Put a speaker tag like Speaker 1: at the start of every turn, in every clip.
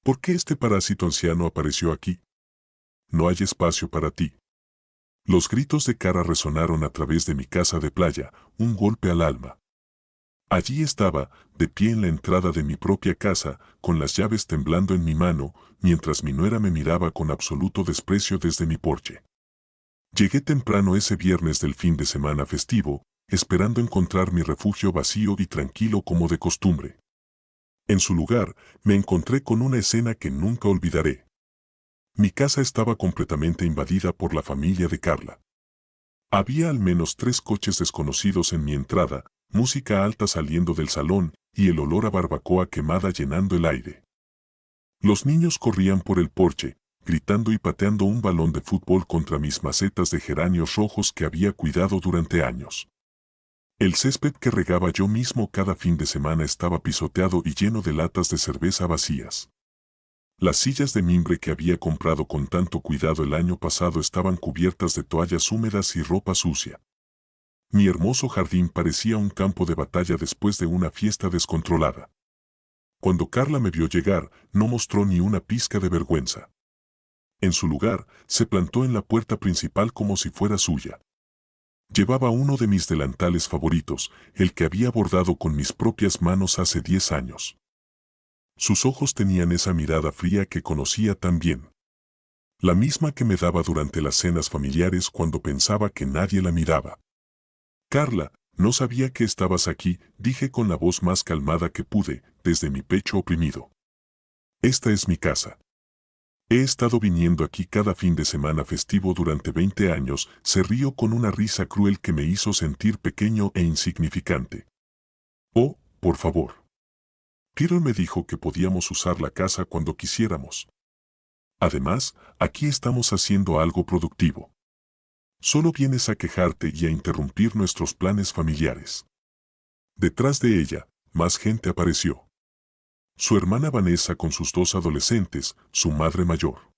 Speaker 1: ¿Por qué este parásito anciano apareció aquí? No hay espacio para ti. Los gritos de Kara resonaron a través de mi casa de playa, un golpe al alma. Allí estaba, de pie en la entrada de mi propia casa, con las llaves temblando en mi mano, mientras mi nuera me miraba con absoluto desprecio desde mi porche. Llegué temprano ese viernes del fin de semana festivo, esperando encontrar mi refugio vacío y tranquilo como de costumbre. En su lugar, me encontré con una escena que nunca olvidaré. Mi casa estaba completamente invadida por la familia de Carla. Había al menos 3 coches desconocidos en mi entrada, música alta saliendo del salón y el olor a barbacoa quemada llenando el aire. Los niños corrían por el porche, gritando y pateando un balón de fútbol contra mis macetas de geranios rojos que había cuidado durante años. El césped que regaba yo mismo cada fin de semana estaba pisoteado y lleno de latas de cerveza vacías. Las sillas de mimbre que había comprado con tanto cuidado el año pasado estaban cubiertas de toallas húmedas y ropa sucia. Mi hermoso jardín parecía un campo de batalla después de una fiesta descontrolada. Cuando Carla me vio llegar, no mostró ni una pizca de vergüenza. En su lugar, se plantó en la puerta principal como si fuera suya. Llevaba uno de mis delantales favoritos, el que había bordado con mis propias manos hace 10 años. Sus ojos tenían esa mirada fría que conocía tan bien. La misma que me daba durante las cenas familiares cuando pensaba que nadie la miraba. Carla, no sabía que estabas aquí, dije con la voz más calmada que pude, desde mi pecho oprimido. Esta es mi casa. He estado viniendo aquí cada fin de semana festivo durante 20 años, se rió con una risa cruel que me hizo sentir pequeño e insignificante. Oh, por favor. Peter me dijo que podíamos usar la casa cuando quisiéramos. Además, aquí estamos haciendo algo productivo. Solo vienes a quejarte y a interrumpir nuestros planes familiares. Detrás de ella, más gente apareció. Su hermana Vanessa con sus 2 adolescentes, su madre mayor,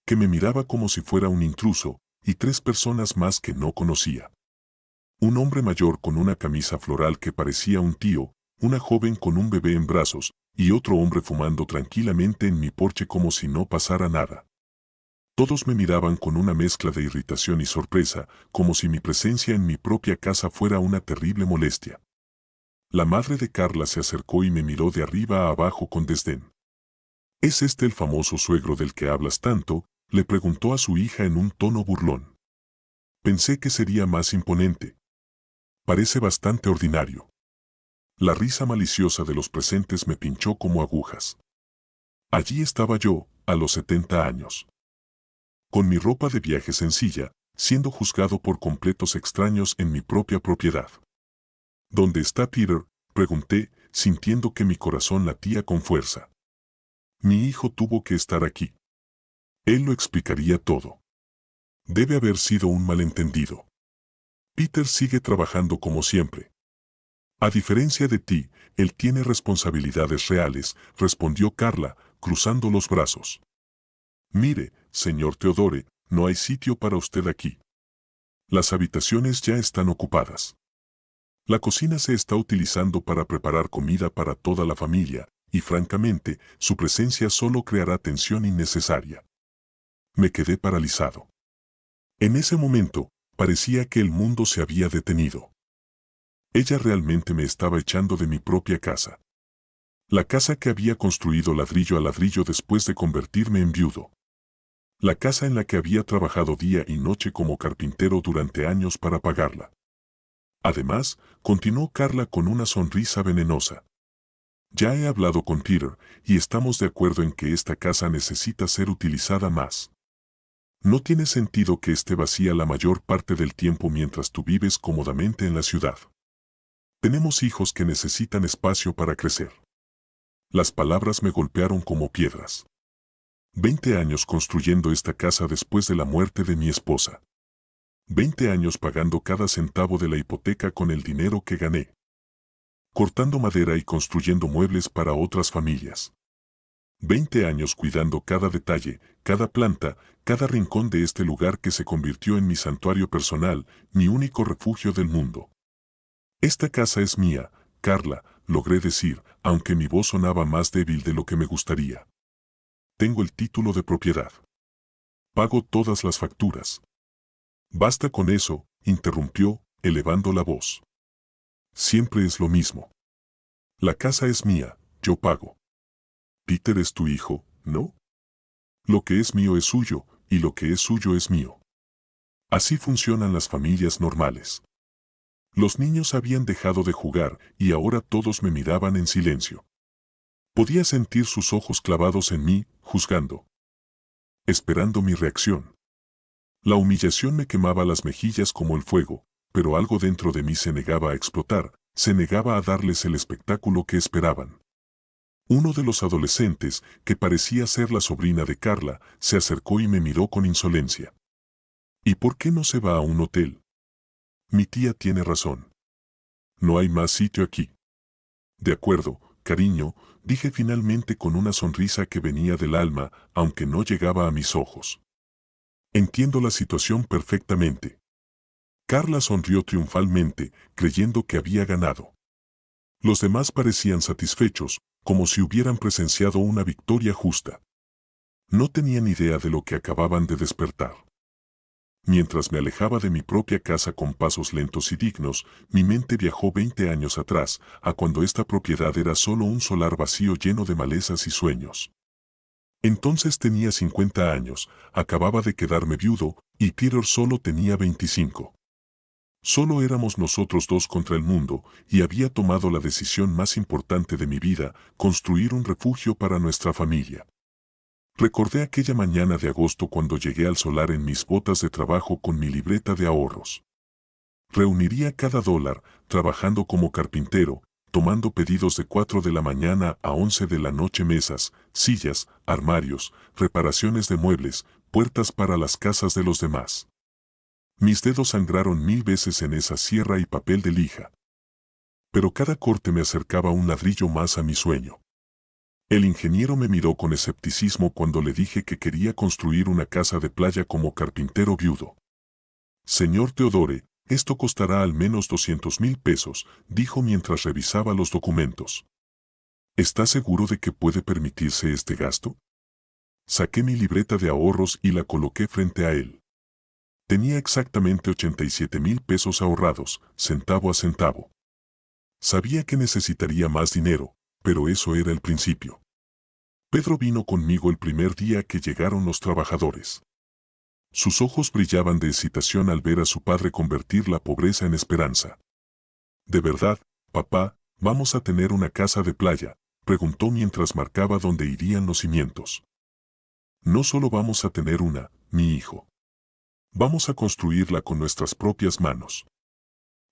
Speaker 1: que me miraba como si fuera un intruso, y 3 personas más que no conocía. Un hombre mayor con una camisa floral que parecía un tío, una joven con un bebé en brazos, y otro hombre fumando tranquilamente en mi porche como si no pasara nada. Todos me miraban con una mezcla de irritación y sorpresa, como si mi presencia en mi propia casa fuera una terrible molestia. La madre de Carla se acercó y me miró de arriba a abajo con desdén. ¿Es este el famoso suegro del que hablas tanto?, le preguntó a su hija en un tono burlón. Pensé que sería más imponente. Parece bastante ordinario. La risa maliciosa de los presentes me pinchó como agujas. Allí estaba yo, a los 70 años. Con mi ropa de viaje sencilla, siendo juzgado por completos extraños en mi propia propiedad. ¿Dónde está Peter?, pregunté, sintiendo que mi corazón latía con fuerza. Mi hijo tuvo que estar aquí. Él lo explicaría todo. Debe haber sido un malentendido. Peter sigue trabajando como siempre. A diferencia de ti, él tiene responsabilidades reales, respondió Carla, cruzando los brazos. Mire, señor Theodore, no hay sitio para usted aquí. Las habitaciones ya están ocupadas. La cocina se está utilizando para preparar comida para toda la familia, y francamente, su presencia solo creará tensión innecesaria. Me quedé paralizado. En ese momento, parecía que el mundo se había detenido. Ella realmente me estaba echando de mi propia casa. La casa que había construido ladrillo a ladrillo después de convertirme en viudo. La casa en la que había trabajado día y noche como carpintero durante años para pagarla. Además, continuó Carla con una sonrisa venenosa. Ya he hablado con Peter, y estamos de acuerdo en que esta casa necesita ser utilizada más. No tiene sentido que esté vacía la mayor parte del tiempo mientras tú vives cómodamente en la ciudad. Tenemos hijos que necesitan espacio para crecer. Las palabras me golpearon como piedras. 20 años construyendo esta casa después de la muerte de mi esposa. 20 años pagando cada centavo de la hipoteca con el dinero que gané. Cortando madera y construyendo muebles para otras familias. 20 años cuidando cada detalle, cada planta, cada rincón de este lugar que se convirtió en mi santuario personal, mi único refugio del mundo. Esta casa es mía, Carla, logré decir, aunque mi voz sonaba más débil de lo que me gustaría. Tengo el título de propiedad. Pago todas las facturas. Basta con eso, interrumpió, elevando la voz. Siempre es lo mismo. La casa es mía, yo pago. Peter es tu hijo, ¿no? Lo que es mío es suyo, y lo que es suyo es mío. Así funcionan las familias normales. Los niños habían dejado de jugar y ahora todos me miraban en silencio. Podía sentir sus ojos clavados en mí, juzgando. Esperando mi reacción. La humillación me quemaba las mejillas como el fuego, pero algo dentro de mí se negaba a explotar, se negaba a darles el espectáculo que esperaban. Uno de los adolescentes, que parecía ser la sobrina de Carla, se acercó y me miró con insolencia. ¿Y por qué no se va a un hotel? Mi tía tiene razón. No hay más sitio aquí. De acuerdo, cariño, dije finalmente con una sonrisa que venía del alma, aunque no llegaba a mis ojos. Entiendo la situación perfectamente. Carla sonrió triunfalmente, creyendo que había ganado. Los demás parecían satisfechos, como si hubieran presenciado una victoria justa. No tenían idea de lo que acababan de despertar. Mientras me alejaba de mi propia casa con pasos lentos y dignos, mi mente viajó 20 años atrás, a cuando esta propiedad era solo un solar vacío lleno de malezas y sueños. Entonces tenía 50 años, acababa de quedarme viudo, y Peter solo tenía 25. Solo éramos nosotros dos contra el mundo, y había tomado la decisión más importante de mi vida, construir un refugio para nuestra familia. Recordé aquella mañana de agosto cuando llegué al solar en mis botas de trabajo con mi libreta de ahorros. Reuniría cada dólar, trabajando como carpintero, tomando pedidos de 4 de la mañana a 11 de la noche, mesas, sillas, armarios, reparaciones de muebles, puertas para las casas de los demás. Mis dedos sangraron 1000 veces en esa sierra y papel de lija. Pero cada corte me acercaba un ladrillo más a mi sueño. El ingeniero me miró con escepticismo cuando le dije que quería construir una casa de playa como carpintero viudo. Señor Teodore, esto costará al menos 200,000 pesos, dijo mientras revisaba los documentos. ¿Está seguro de que puede permitirse este gasto? Saqué mi libreta de ahorros y la coloqué frente a él. Tenía exactamente 87,000 pesos ahorrados, centavo a centavo. Sabía que necesitaría más dinero, pero eso era el principio. Pedro vino conmigo el primer día que llegaron los trabajadores. Sus ojos brillaban de excitación al ver a su padre convertir la pobreza en esperanza. ¿De verdad, papá, vamos a tener una casa de playa?, preguntó mientras marcaba dónde irían los cimientos. No solo vamos a tener una, mi hijo. Vamos a construirla con nuestras propias manos.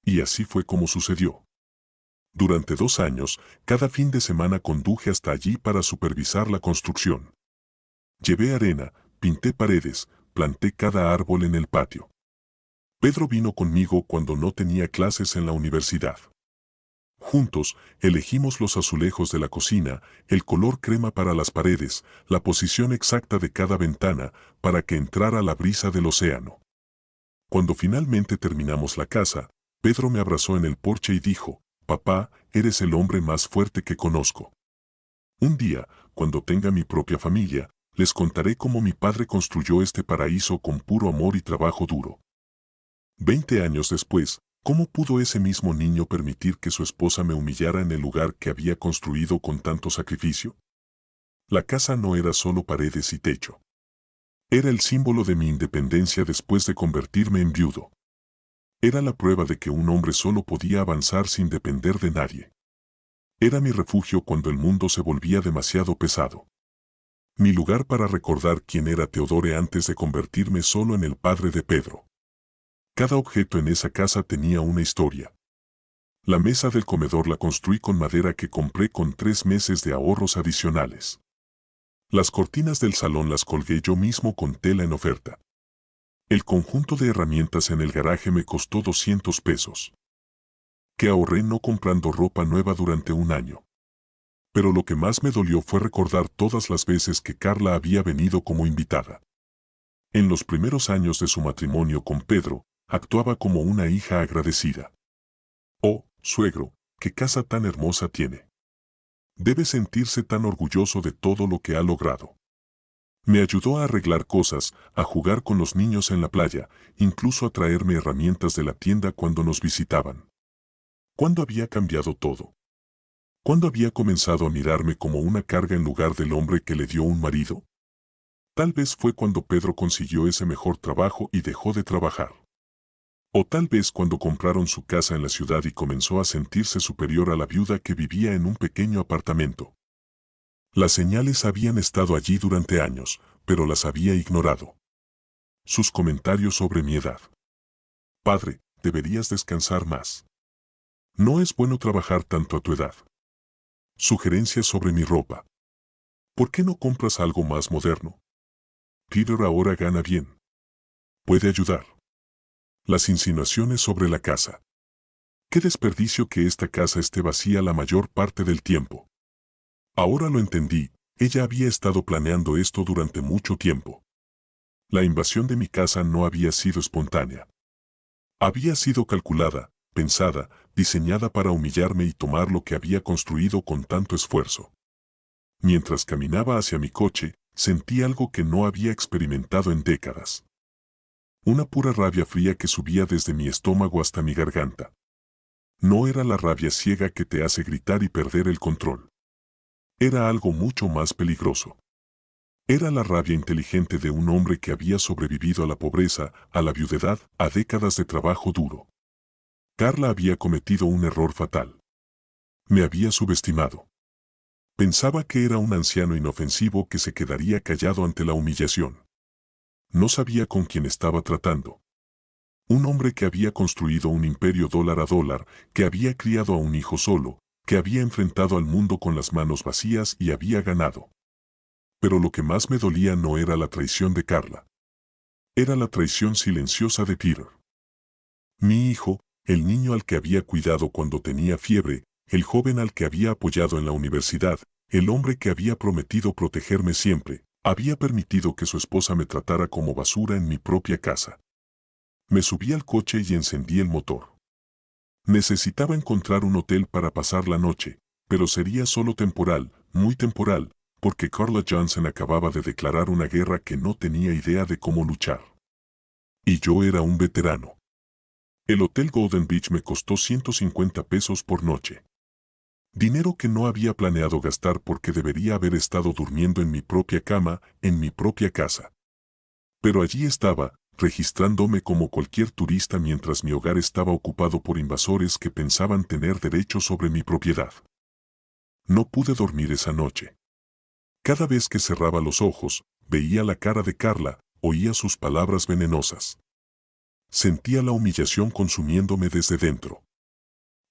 Speaker 1: Y así fue como sucedió. Durante 2 años, cada fin de semana conduje hasta allí para supervisar la construcción. Llevé arena, pinté paredes, planté cada árbol en el patio. Pedro vino conmigo cuando no tenía clases en la universidad. Juntos, elegimos los azulejos de la cocina, el color crema para las paredes, la posición exacta de cada ventana, para que entrara la brisa del océano. Cuando finalmente terminamos la casa, Pedro me abrazó en el porche y dijo: «Papá, eres el hombre más fuerte que conozco. Un día, cuando tenga mi propia familia, les contaré cómo mi padre construyó este paraíso con puro amor y trabajo duro». 20 años después, ¿cómo pudo ese mismo niño permitir que su esposa me humillara en el lugar que había construido con tanto sacrificio? La casa no era solo paredes y techo. Era el símbolo de mi independencia después de convertirme en viudo. Era la prueba de que un hombre solo podía avanzar sin depender de nadie. Era mi refugio cuando el mundo se volvía demasiado pesado. Mi lugar para recordar quién era Teodore antes de convertirme solo en el padre de Pedro. Cada objeto en esa casa tenía una historia. La mesa del comedor la construí con madera que compré con 3 meses de ahorros adicionales. Las cortinas del salón las colgué yo mismo con tela en oferta. El conjunto de herramientas en el garaje me costó 200 pesos. Que ahorré no comprando ropa nueva durante un año. Pero lo que más me dolió fue recordar todas las veces que Carla había venido como invitada. En los primeros años de su matrimonio con Pedro, actuaba como una hija agradecida. «Oh, suegro, qué casa tan hermosa tiene. Debe sentirse tan orgulloso de todo lo que ha logrado». Me ayudó a arreglar cosas, a jugar con los niños en la playa, incluso a traerme herramientas de la tienda cuando nos visitaban. ¿Cuándo había cambiado todo? ¿Cuándo había comenzado a mirarme como una carga en lugar del hombre que le dio un marido? Tal vez fue cuando Pedro consiguió ese mejor trabajo y dejó de trabajar. O tal vez cuando compraron su casa en la ciudad y comenzó a sentirse superior a la viuda que vivía en un pequeño apartamento. Las señales habían estado allí durante años, pero las había ignorado. Sus comentarios sobre mi edad. Padre, deberías descansar más. No es bueno trabajar tanto a tu edad. Sugerencias sobre mi ropa. ¿Por qué no compras algo más moderno? Peter ahora gana bien. Puede ayudar. Las insinuaciones sobre la casa. Qué desperdicio que esta casa esté vacía la mayor parte del tiempo. Ahora lo entendí, ella había estado planeando esto durante mucho tiempo. La invasión de mi casa no había sido espontánea. Había sido calculada, pensada, diseñada para humillarme y tomar lo que había construido con tanto esfuerzo. Mientras caminaba hacia mi coche, sentí algo que no había experimentado en décadas. Una pura rabia fría que subía desde mi estómago hasta mi garganta. No era la rabia ciega que te hace gritar y perder el control. Era algo mucho más peligroso. Era la rabia inteligente de un hombre que había sobrevivido a la pobreza, a la viudedad, a décadas de trabajo duro. Carla había cometido un error fatal. Me había subestimado. Pensaba que era un anciano inofensivo que se quedaría callado ante la humillación. No sabía con quién estaba tratando. Un hombre que había construido un imperio dólar a dólar, que había criado a un hijo solo, que había enfrentado al mundo con las manos vacías y había ganado. Pero lo que más me dolía no era la traición de Carla. Era la traición silenciosa de Peter. Mi hijo, el niño al que había cuidado cuando tenía fiebre, el joven al que había apoyado en la universidad, el hombre que había prometido protegerme siempre, había permitido que su esposa me tratara como basura en mi propia casa. Me subí al coche y encendí el motor. Necesitaba encontrar un hotel para pasar la noche, pero sería solo temporal, muy temporal, porque Carla Johnson acababa de declarar una guerra que no tenía idea de cómo luchar. Y yo era un veterano. El Hotel Golden Beach me costó $150 por noche. Dinero que no había planeado gastar porque debería haber estado durmiendo en mi propia cama, en mi propia casa. Pero allí estaba, registrándome como cualquier turista mientras mi hogar estaba ocupado por invasores que pensaban tener derecho sobre mi propiedad. No pude dormir esa noche. Cada vez que cerraba los ojos, veía la cara de Carla, oía sus palabras venenosas. Sentía la humillación consumiéndome desde dentro.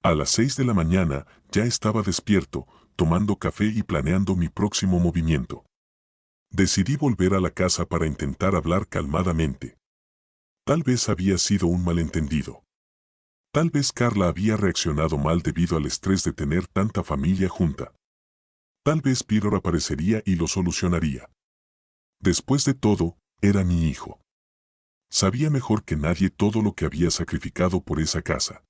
Speaker 1: A las 6 de la mañana, ya estaba despierto, tomando café y planeando mi próximo movimiento. Decidí volver a la casa para intentar hablar calmadamente. Tal vez había sido un malentendido. Tal vez Carla había reaccionado mal debido al estrés de tener tanta familia junta. Tal vez Peter aparecería y lo solucionaría. Después de todo, era mi hijo. Sabía mejor que nadie todo lo que había sacrificado por esa casa.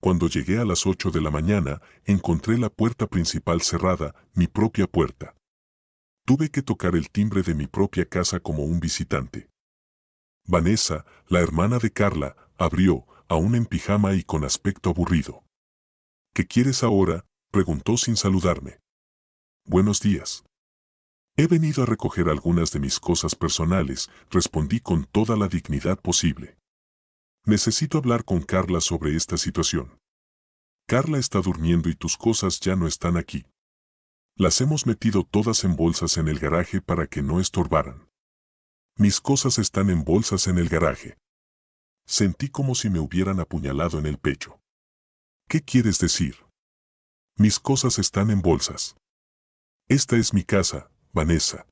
Speaker 1: Cuando llegué a las 8 de la mañana, encontré la puerta principal cerrada, mi propia puerta. Tuve que tocar el timbre de mi propia casa como un visitante. Vanessa, la hermana de Carla, abrió, aún en pijama y con aspecto aburrido. ¿Qué quieres ahora?, preguntó sin saludarme. Buenos días. He venido a recoger algunas de mis cosas personales, respondí con toda la dignidad posible. Necesito hablar con Carla sobre esta situación. Carla está durmiendo y tus cosas ya no están aquí. Las hemos metido todas en bolsas en el garaje para que no estorbaran. Mis cosas están en bolsas en el garaje. Sentí como si me hubieran apuñalado en el pecho. ¿Qué quieres decir? Mis cosas están en bolsas. Esta es mi casa, Vanessa.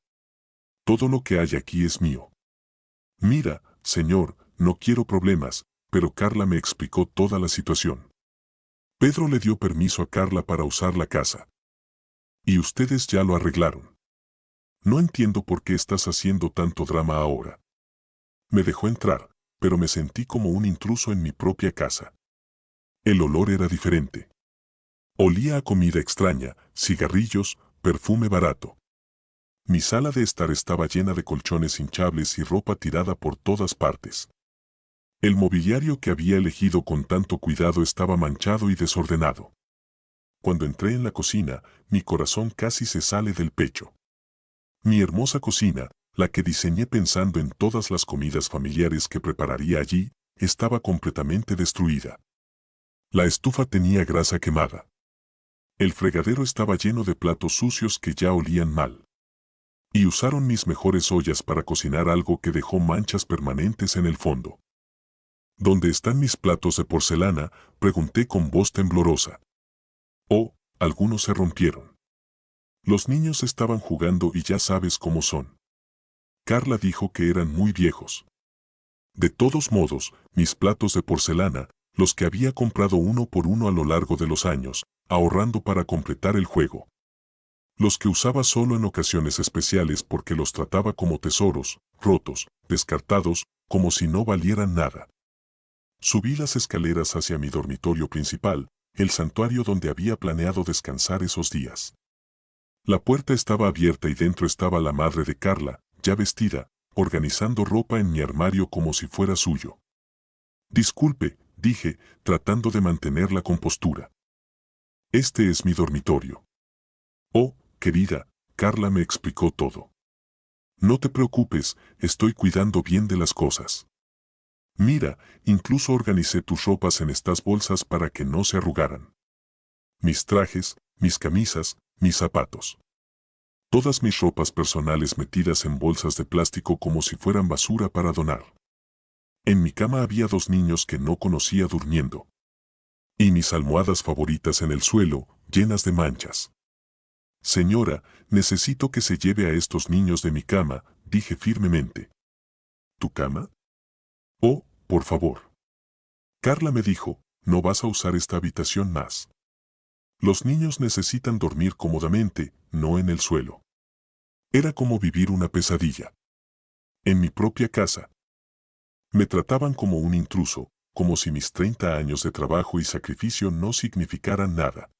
Speaker 1: Todo lo que hay aquí es mío. Mira, señor, no quiero problemas, pero Carla me explicó toda la situación. Pedro le dio permiso a Carla para usar la casa. Y ustedes ya lo arreglaron. No entiendo por qué estás haciendo tanto drama ahora. Me dejó entrar, pero me sentí como un intruso en mi propia casa. El olor era diferente. Olía a comida extraña, cigarrillos, perfume barato. Mi sala de estar estaba llena de colchones hinchables y ropa tirada por todas partes. El mobiliario que había elegido con tanto cuidado estaba manchado y desordenado. Cuando entré en la cocina, mi corazón casi se sale del pecho. Mi hermosa cocina, la que diseñé pensando en todas las comidas familiares que prepararía allí, estaba completamente destruida. La estufa tenía grasa quemada. El fregadero estaba lleno de platos sucios que ya olían mal. Y usaron mis mejores ollas para cocinar algo que dejó manchas permanentes en el fondo. ¿Dónde están mis platos de porcelana?, pregunté con voz temblorosa. Oh, algunos se rompieron. Los niños estaban jugando y ya sabes cómo son. Carla dijo que eran muy viejos. De todos modos, mis platos de porcelana, los que había comprado uno por uno a lo largo de los años, ahorrando para completar el juego. Los que usaba solo en ocasiones especiales porque los trataba como tesoros, rotos, descartados, como si no valieran nada. Subí las escaleras hacia mi dormitorio principal, el santuario donde había planeado descansar esos días. La puerta estaba abierta y dentro estaba la madre de Carla, ya vestida, organizando ropa en mi armario como si fuera suyo. Disculpe, dije, tratando de mantener la compostura. Este es mi dormitorio. Oh, querida, Carla me explicó todo. No te preocupes, estoy cuidando bien de las cosas. Mira, incluso organicé tus ropas en estas bolsas para que no se arrugaran. Mis trajes, mis camisas, mis zapatos. Todas mis ropas personales metidas en bolsas de plástico como si fueran basura para donar. En mi cama había 2 niños que no conocía durmiendo. Y mis almohadas favoritas en el suelo, llenas de manchas. Señora, necesito que se lleve a estos niños de mi cama, dije firmemente. ¿Tu cama? Oh, por favor. Carla me dijo, no vas a usar esta habitación más. Los niños necesitan dormir cómodamente, no en el suelo. Era como vivir una pesadilla. En mi propia casa. Me trataban como un intruso, como si mis 30 años de trabajo y sacrificio no significaran nada.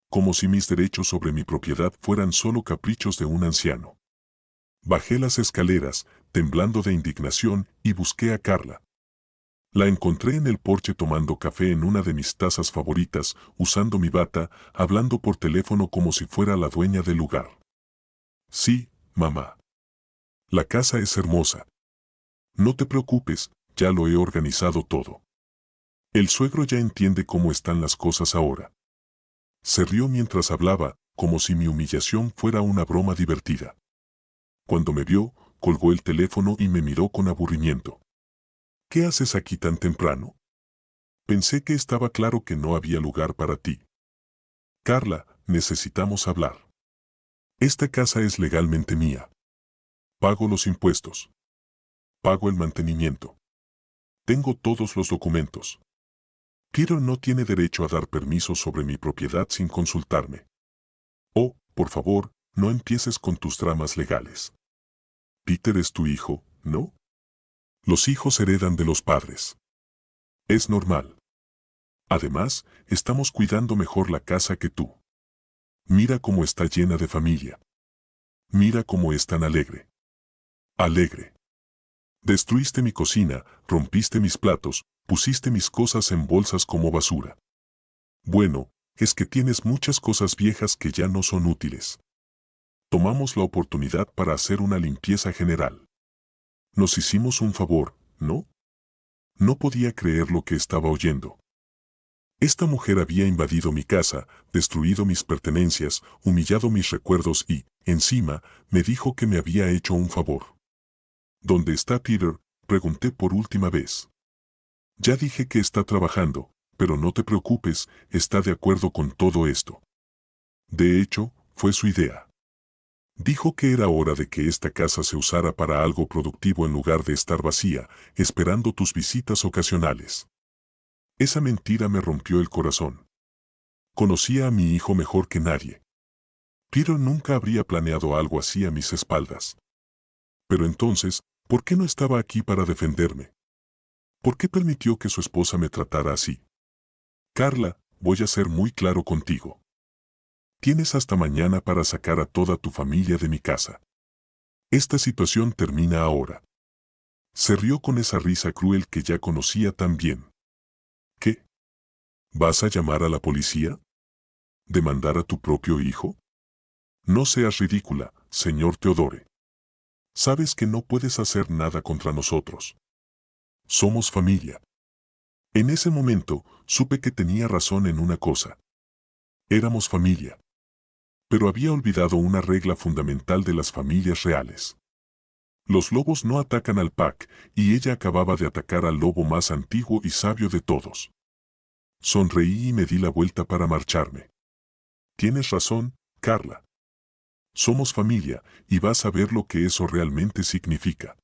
Speaker 1: Como si mis derechos sobre mi propiedad fueran solo caprichos de un anciano. Bajé las escaleras, temblando de indignación, y busqué a Carla. La encontré en el porche tomando café en una de mis tazas favoritas, usando mi bata, hablando por teléfono como si fuera la dueña del lugar. Sí, mamá. La casa es hermosa. No te preocupes, ya lo he organizado todo. El suegro ya entiende cómo están las cosas ahora. Se rió mientras hablaba, como si mi humillación fuera una broma divertida. Cuando me vio, colgó el teléfono y me miró con aburrimiento. ¿Qué haces aquí tan temprano? Pensé que estaba claro que no había lugar para ti. Carla, necesitamos hablar. Esta casa es legalmente mía. Pago los impuestos. Pago el mantenimiento. Tengo todos los documentos. Peter no tiene derecho a dar permiso sobre mi propiedad sin consultarme. Oh, por favor, no empieces con tus dramas legales. Peter es tu hijo, ¿no? Los hijos heredan de los padres. Es normal. Además, estamos cuidando mejor la casa que tú. Mira cómo está llena de familia. Mira cómo es tan alegre. Alegre. Destruiste mi cocina, rompiste mis platos, pusiste mis cosas en bolsas como basura. Bueno, es que tienes muchas cosas viejas que ya no son útiles. Tomamos la oportunidad para hacer una limpieza general. Nos hicimos un favor, ¿no? No podía creer lo que estaba oyendo. Esta mujer había invadido mi casa, destruido mis pertenencias, humillado mis recuerdos y, encima, me dijo que me había hecho un favor. ¿Dónde está Peter?, pregunté por última vez. Ya dije que está trabajando, pero no te preocupes, está de acuerdo con todo esto. De hecho, fue su idea. Dijo que era hora de que esta casa se usara para algo productivo en lugar de estar vacía, esperando tus visitas ocasionales. Esa mentira me rompió el corazón. Conocía a mi hijo mejor que nadie. Peter nunca habría planeado algo así a mis espaldas. Pero entonces, ¿por qué no estaba aquí para defenderme? ¿Por qué permitió que su esposa me tratara así? Carla, voy a ser muy claro contigo. Tienes hasta mañana para sacar a toda tu familia de mi casa. Esta situación termina ahora. Se rió con esa risa cruel que ya conocía tan bien. ¿Qué? ¿Vas a llamar a la policía? ¿Demandar a tu propio hijo? No seas ridícula, señor Teodore. Sabes que no puedes hacer nada contra nosotros. Somos familia. En ese momento, supe que tenía razón en una cosa. Éramos familia. Pero había olvidado una regla fundamental de las familias reales. Los lobos no atacan al pack, y ella acababa de atacar al lobo más antiguo y sabio de todos. Sonreí y me di la vuelta para marcharme. Tienes razón, Carla. Somos familia, y vas a ver lo que eso realmente significa.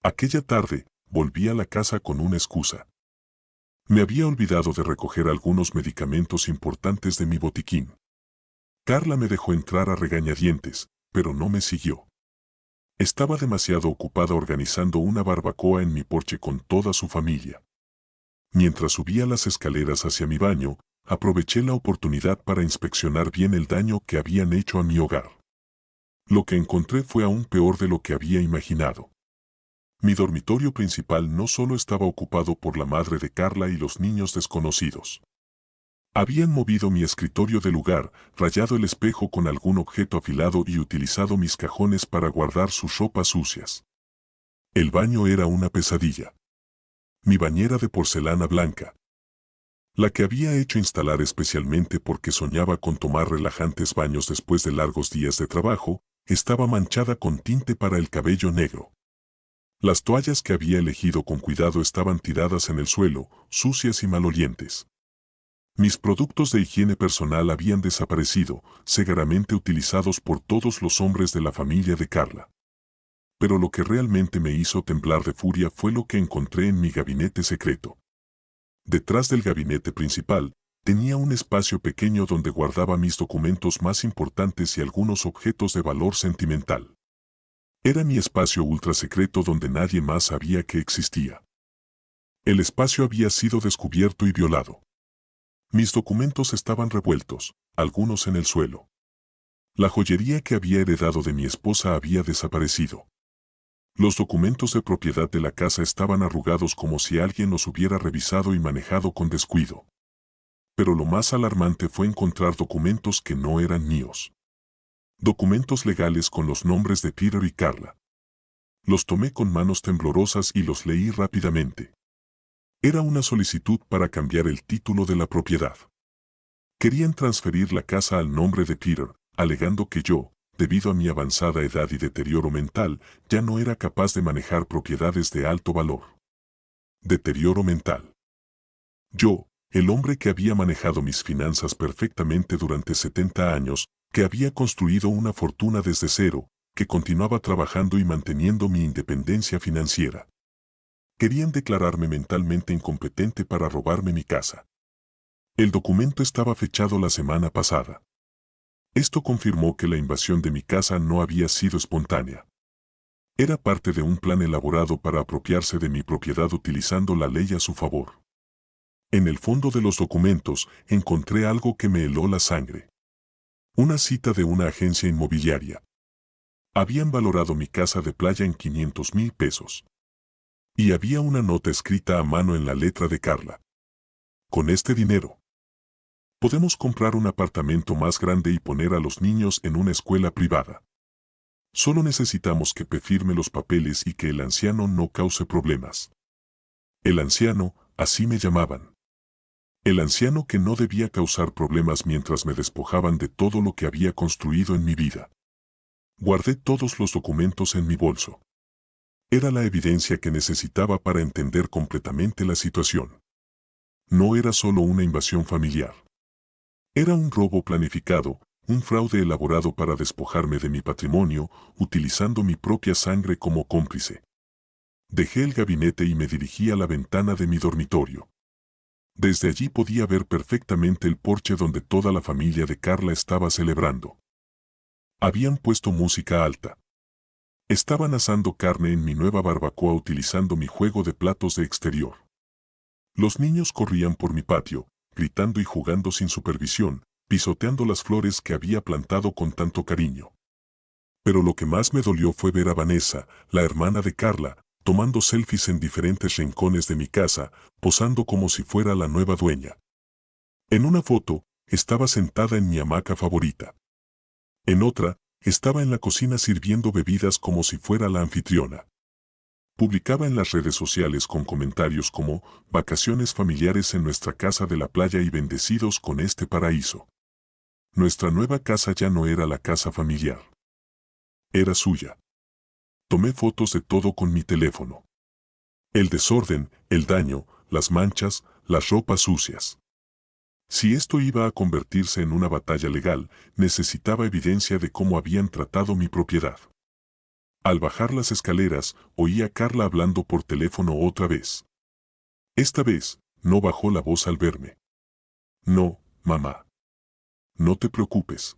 Speaker 1: Aquella tarde, volví a la casa con una excusa. Me había olvidado de recoger algunos medicamentos importantes de mi botiquín. Carla me dejó entrar a regañadientes, pero no me siguió. Estaba demasiado ocupada organizando una barbacoa en mi porche con toda su familia. Mientras subía las escaleras hacia mi baño, aproveché la oportunidad para inspeccionar bien el daño que habían hecho a mi hogar. Lo que encontré fue aún peor de lo que había imaginado. Mi dormitorio principal no solo estaba ocupado por la madre de Carla y los niños desconocidos. Habían movido mi escritorio de lugar, rayado el espejo con algún objeto afilado y utilizado mis cajones para guardar sus ropas sucias. El baño era una pesadilla. Mi bañera de porcelana blanca, la que había hecho instalar especialmente porque soñaba con tomar relajantes baños después de largos días de trabajo, estaba manchada con tinte para el cabello negro. Las toallas que había elegido con cuidado estaban tiradas en el suelo, sucias y malolientes. Mis productos de higiene personal habían desaparecido, segaramente utilizados por todos los hombres de la familia de Carla. Pero lo que realmente me hizo temblar de furia fue lo que encontré en mi gabinete secreto. Detrás del gabinete principal, tenía un espacio pequeño donde guardaba mis documentos más importantes y algunos objetos de valor sentimental. Era mi espacio ultra secreto donde nadie más sabía que existía. El espacio había sido descubierto y violado. Mis documentos estaban revueltos, algunos en el suelo. La joyería que había heredado de mi esposa había desaparecido. Los documentos de propiedad de la casa estaban arrugados como si alguien los hubiera revisado y manejado con descuido. Pero lo más alarmante fue encontrar documentos que no eran míos. Documentos legales con los nombres de Peter y Carla. Los tomé con manos temblorosas y los leí rápidamente. Era una solicitud para cambiar el título de la propiedad. Querían transferir la casa al nombre de Peter, alegando que yo, debido a mi avanzada edad y deterioro mental, ya no era capaz de manejar propiedades de alto valor. Deterioro mental. Yo, el hombre que había manejado mis finanzas perfectamente durante 70 años, que había construido una fortuna desde cero, que continuaba trabajando y manteniendo mi independencia financiera. Querían declararme mentalmente incompetente para robarme mi casa. El documento estaba fechado la semana pasada. Esto confirmó que la invasión de mi casa no había sido espontánea. Era parte de un plan elaborado para apropiarse de mi propiedad utilizando la ley a su favor. En el fondo de los documentos encontré algo que me heló la sangre. Una cita de una agencia inmobiliaria. Habían valorado mi casa de playa en 500,000 pesos. Y había una nota escrita a mano en la letra de Carla. Con este dinero, podemos comprar un apartamento más grande y poner a los niños en una escuela privada. Solo necesitamos que P firme los papeles y que el anciano no cause problemas. El anciano, así me llamaban. El anciano que no debía causar problemas mientras me despojaban de todo lo que había construido en mi vida. Guardé todos los documentos en mi bolso. Era la evidencia que necesitaba para entender completamente la situación. No era solo una invasión familiar. Era un robo planificado, un fraude elaborado para despojarme de mi patrimonio, utilizando mi propia sangre como cómplice. Dejé el gabinete y me dirigí a la ventana de mi dormitorio. Desde allí podía ver perfectamente el porche donde toda la familia de Carla estaba celebrando. Habían puesto música alta. Estaban asando carne en mi nueva barbacoa utilizando mi juego de platos de exterior. Los niños corrían por mi patio, gritando y jugando sin supervisión, pisoteando las flores que había plantado con tanto cariño. Pero lo que más me dolió fue ver a Vanessa, la hermana de Carla, tomando selfies en diferentes rincones de mi casa, posando como si fuera la nueva dueña. En una foto, estaba sentada en mi hamaca favorita. En otra, estaba en la cocina sirviendo bebidas como si fuera la anfitriona. Publicaba en las redes sociales con comentarios como vacaciones familiares en nuestra casa de la playa y bendecidos con este paraíso. Nuestra nueva casa ya no era la casa familiar. Era suya. Tomé fotos de todo con mi teléfono. El desorden, el daño, las manchas, las ropas sucias. Si esto iba a convertirse en una batalla legal, necesitaba evidencia de cómo habían tratado mi propiedad. Al bajar las escaleras, oí a Carla hablando por teléfono otra vez. Esta vez, no bajó la voz al verme. No, mamá. No te preocupes.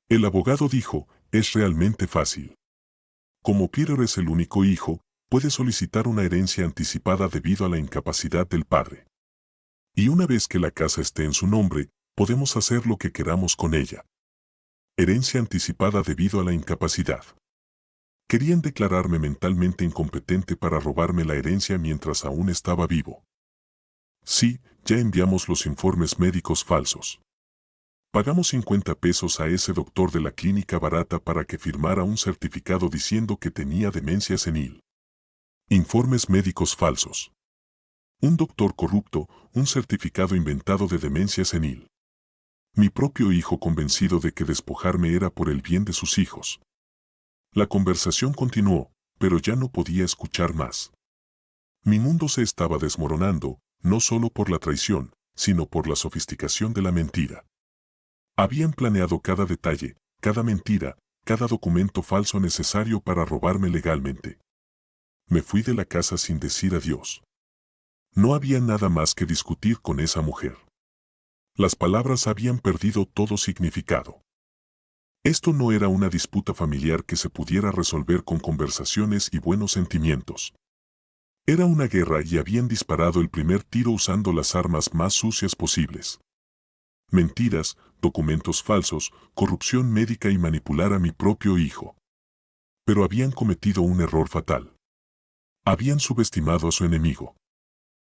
Speaker 1: El abogado dijo, es realmente fácil. Como Peter es el único hijo, puede solicitar una herencia anticipada debido a la incapacidad del padre. Y una vez que la casa esté en su nombre, podemos hacer lo que queramos con ella. Herencia anticipada debido a la incapacidad. Querían declararme mentalmente incompetente para robarme la herencia mientras aún estaba vivo. Sí, ya enviamos los informes médicos falsos. Pagamos 50 pesos a ese doctor de la clínica barata para que firmara un certificado diciendo que tenía demencia senil. Informes médicos falsos. Un doctor corrupto, un certificado inventado de demencia senil. Mi propio hijo convencido de que despojarme era por el bien de sus hijos. La conversación continuó, pero ya no podía escuchar más. Mi mundo se estaba desmoronando, no solo por la traición, sino por la sofisticación de la mentira. Habían planeado cada detalle, cada mentira, cada documento falso necesario para robarme legalmente. Me fui de la casa sin decir adiós. No había nada más que discutir con esa mujer. Las palabras habían perdido todo significado. Esto no era una disputa familiar que se pudiera resolver con conversaciones y buenos sentimientos. Era una guerra y habían disparado el primer tiro usando las armas más sucias posibles. Mentiras, documentos falsos, corrupción médica y manipular a mi propio hijo. Pero habían cometido un error fatal. Habían subestimado a su enemigo.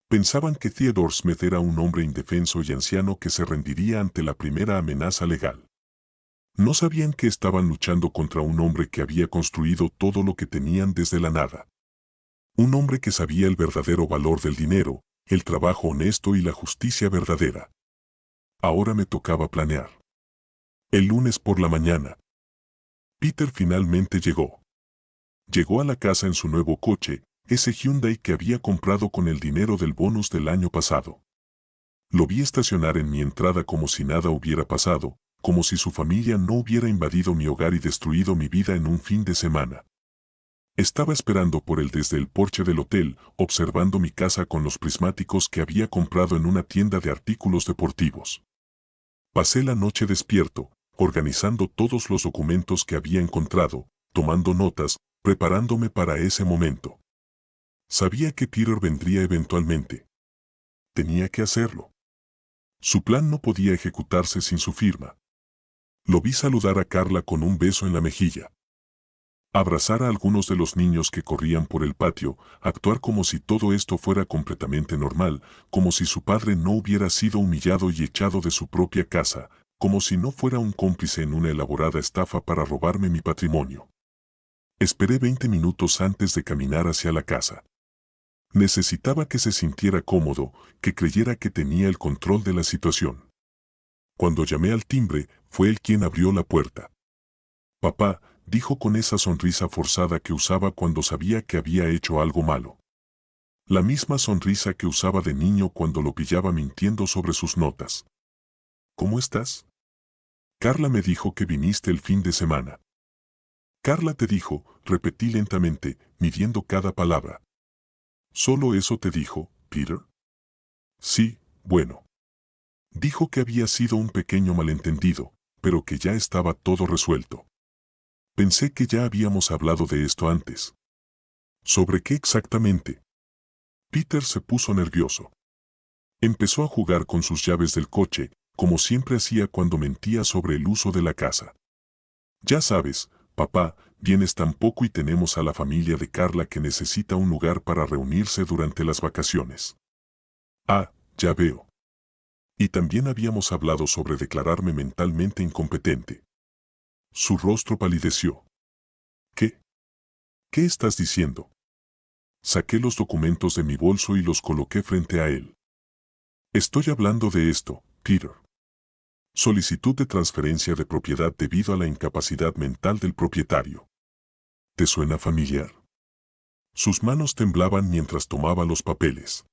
Speaker 1: Pensaban que Theodore Smith era un hombre indefenso y anciano que se rendiría ante la primera amenaza legal. No sabían que estaban luchando contra un hombre que había construido todo lo que tenían desde la nada. Un hombre que sabía el verdadero valor del dinero, el trabajo honesto y la justicia verdadera. Ahora me tocaba planear. El lunes por la mañana. Peter finalmente llegó. Llegó a la casa en su nuevo coche, ese Hyundai que había comprado con el dinero del bonus del año pasado. Lo vi estacionar en mi entrada como si nada hubiera pasado, como si su familia no hubiera invadido mi hogar y destruido mi vida en un fin de semana. Estaba esperando por él desde el porche del hotel, observando mi casa con los prismáticos que había comprado en una tienda de artículos deportivos. Pasé la noche despierto, organizando todos los documentos que había encontrado, tomando notas, preparándome para ese momento. Sabía que Peter vendría eventualmente. Tenía que hacerlo. Su plan no podía ejecutarse sin su firma. Lo vi saludar a Carla con un beso en la mejilla. Abrazar a algunos de los niños que corrían por el patio, actuar como si todo esto fuera completamente normal, como si su padre no hubiera sido humillado y echado de su propia casa, como si no fuera un cómplice en una elaborada estafa para robarme mi patrimonio. Esperé 20 minutos antes de caminar hacia la casa. Necesitaba que se sintiera cómodo, que creyera que tenía el control de la situación. Cuando llamé al timbre, fue él quien abrió la puerta. Papá, dijo con esa sonrisa forzada que usaba cuando sabía que había hecho algo malo. La misma sonrisa que usaba de niño cuando lo pillaba mintiendo sobre sus notas. ¿Cómo estás? Carla me dijo que viniste el fin de semana. Carla te dijo, repetí lentamente, midiendo cada palabra. ¿Solo eso te dijo, Peter? Sí, bueno. Dijo que había sido un pequeño malentendido, pero que ya estaba todo resuelto. Pensé que ya habíamos hablado de esto antes. ¿Sobre qué exactamente? Peter se puso nervioso. Empezó a jugar con sus llaves del coche, como siempre hacía cuando mentía sobre el uso de la casa. Ya sabes, Papá, vienes tan poco y tenemos a la familia de Carla que necesita un lugar para reunirse durante las vacaciones. Ah, ya veo. Y también habíamos hablado sobre declararme mentalmente incompetente. Su rostro palideció. ¿Qué? ¿Qué estás diciendo? Saqué los documentos de mi bolso y los coloqué frente a él. Estoy hablando de esto, Peter. Solicitud de transferencia de propiedad debido a la incapacidad mental del propietario. ¿Te suena familiar? Sus manos temblaban mientras tomaba los papeles.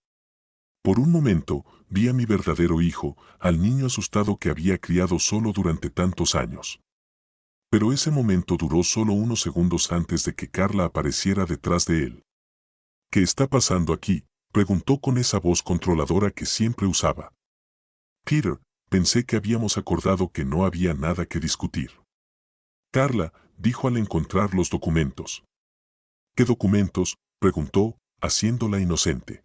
Speaker 1: Por un momento, vi a mi verdadero hijo, al niño asustado que había criado solo durante tantos años. Pero ese momento duró solo unos segundos antes de que Carla apareciera detrás de él. ¿Qué está pasando aquí?, preguntó con esa voz controladora que siempre usaba. Peter, pensé que habíamos acordado que no había nada que discutir. Carla, dijo al encontrar los documentos. ¿Qué documentos?, preguntó, haciéndola inocente.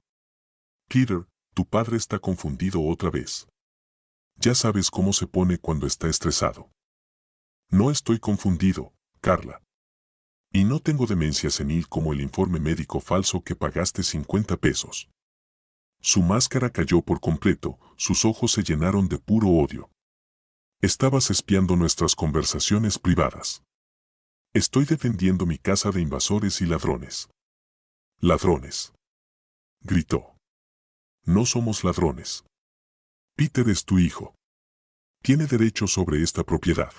Speaker 1: Peter, tu padre está confundido otra vez. Ya sabes cómo se pone cuando está estresado. No estoy confundido, Carla. Y no tengo demencia senil como el informe médico falso que pagaste 50 pesos. Su máscara cayó por completo, sus ojos se llenaron de puro odio. Estabas espiando nuestras conversaciones privadas. Estoy defendiendo mi casa de invasores y ladrones. Ladrones. Gritó. No somos ladrones. Peter es tu hijo. Tiene derecho sobre esta propiedad.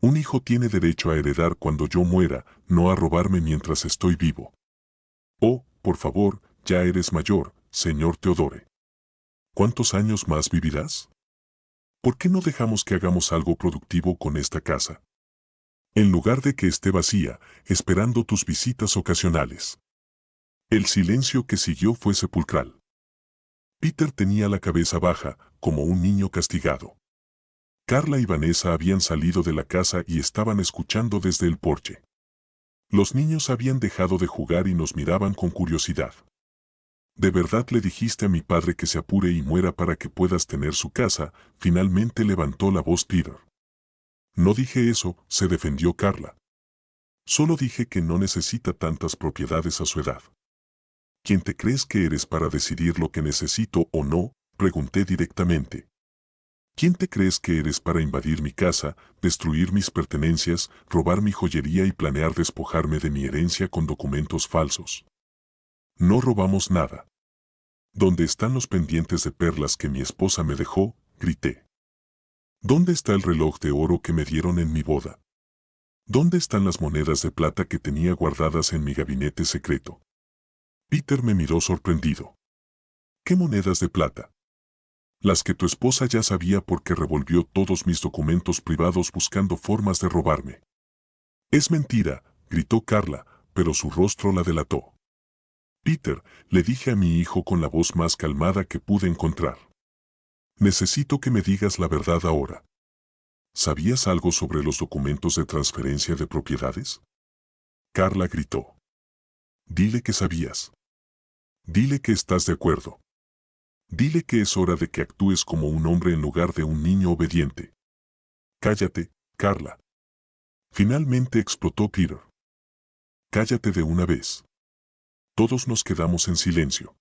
Speaker 1: Un hijo tiene derecho a heredar cuando yo muera, no a robarme mientras estoy vivo. Oh, por favor, ya eres mayor, señor Theodore. ¿Cuántos años más vivirás? ¿Por qué no dejamos que hagamos algo productivo con esta casa? En lugar de que esté vacía, esperando tus visitas ocasionales. El silencio que siguió fue sepulcral. Peter tenía la cabeza baja, como un niño castigado. Carla y Vanessa habían salido de la casa y estaban escuchando desde el porche. Los niños habían dejado de jugar y nos miraban con curiosidad. ¿De verdad le dijiste a mi padre que se apure y muera para que puedas tener su casa? Finalmente levantó la voz Peter. No dije eso, se defendió Carla. Solo dije que no necesita tantas propiedades a su edad. ¿Quién te crees que eres para decidir lo que necesito o no?, pregunté directamente. ¿Quién te crees que eres para invadir mi casa, destruir mis pertenencias, robar mi joyería y planear despojarme de mi herencia con documentos falsos? No robamos nada. ¿Dónde están los pendientes de perlas que mi esposa me dejó?, grité. ¿Dónde está el reloj de oro que me dieron en mi boda? ¿Dónde están las monedas de plata que tenía guardadas en mi gabinete secreto? Peter me miró sorprendido. ¿Qué monedas de plata? Las que tu esposa ya sabía porque revolvió todos mis documentos privados buscando formas de robarme. Es mentira, gritó Carla, pero su rostro la delató. Peter, le dije a mi hijo con la voz más calmada que pude encontrar. Necesito que me digas la verdad ahora. ¿Sabías algo sobre los documentos de transferencia de propiedades? Carla gritó. Dile que sabías. Dile que estás de acuerdo. Dile que es hora de que actúes como un hombre en lugar de un niño obediente. Cállate, Carla. Finalmente explotó Peter. Cállate de una vez. Todos nos quedamos en silencio.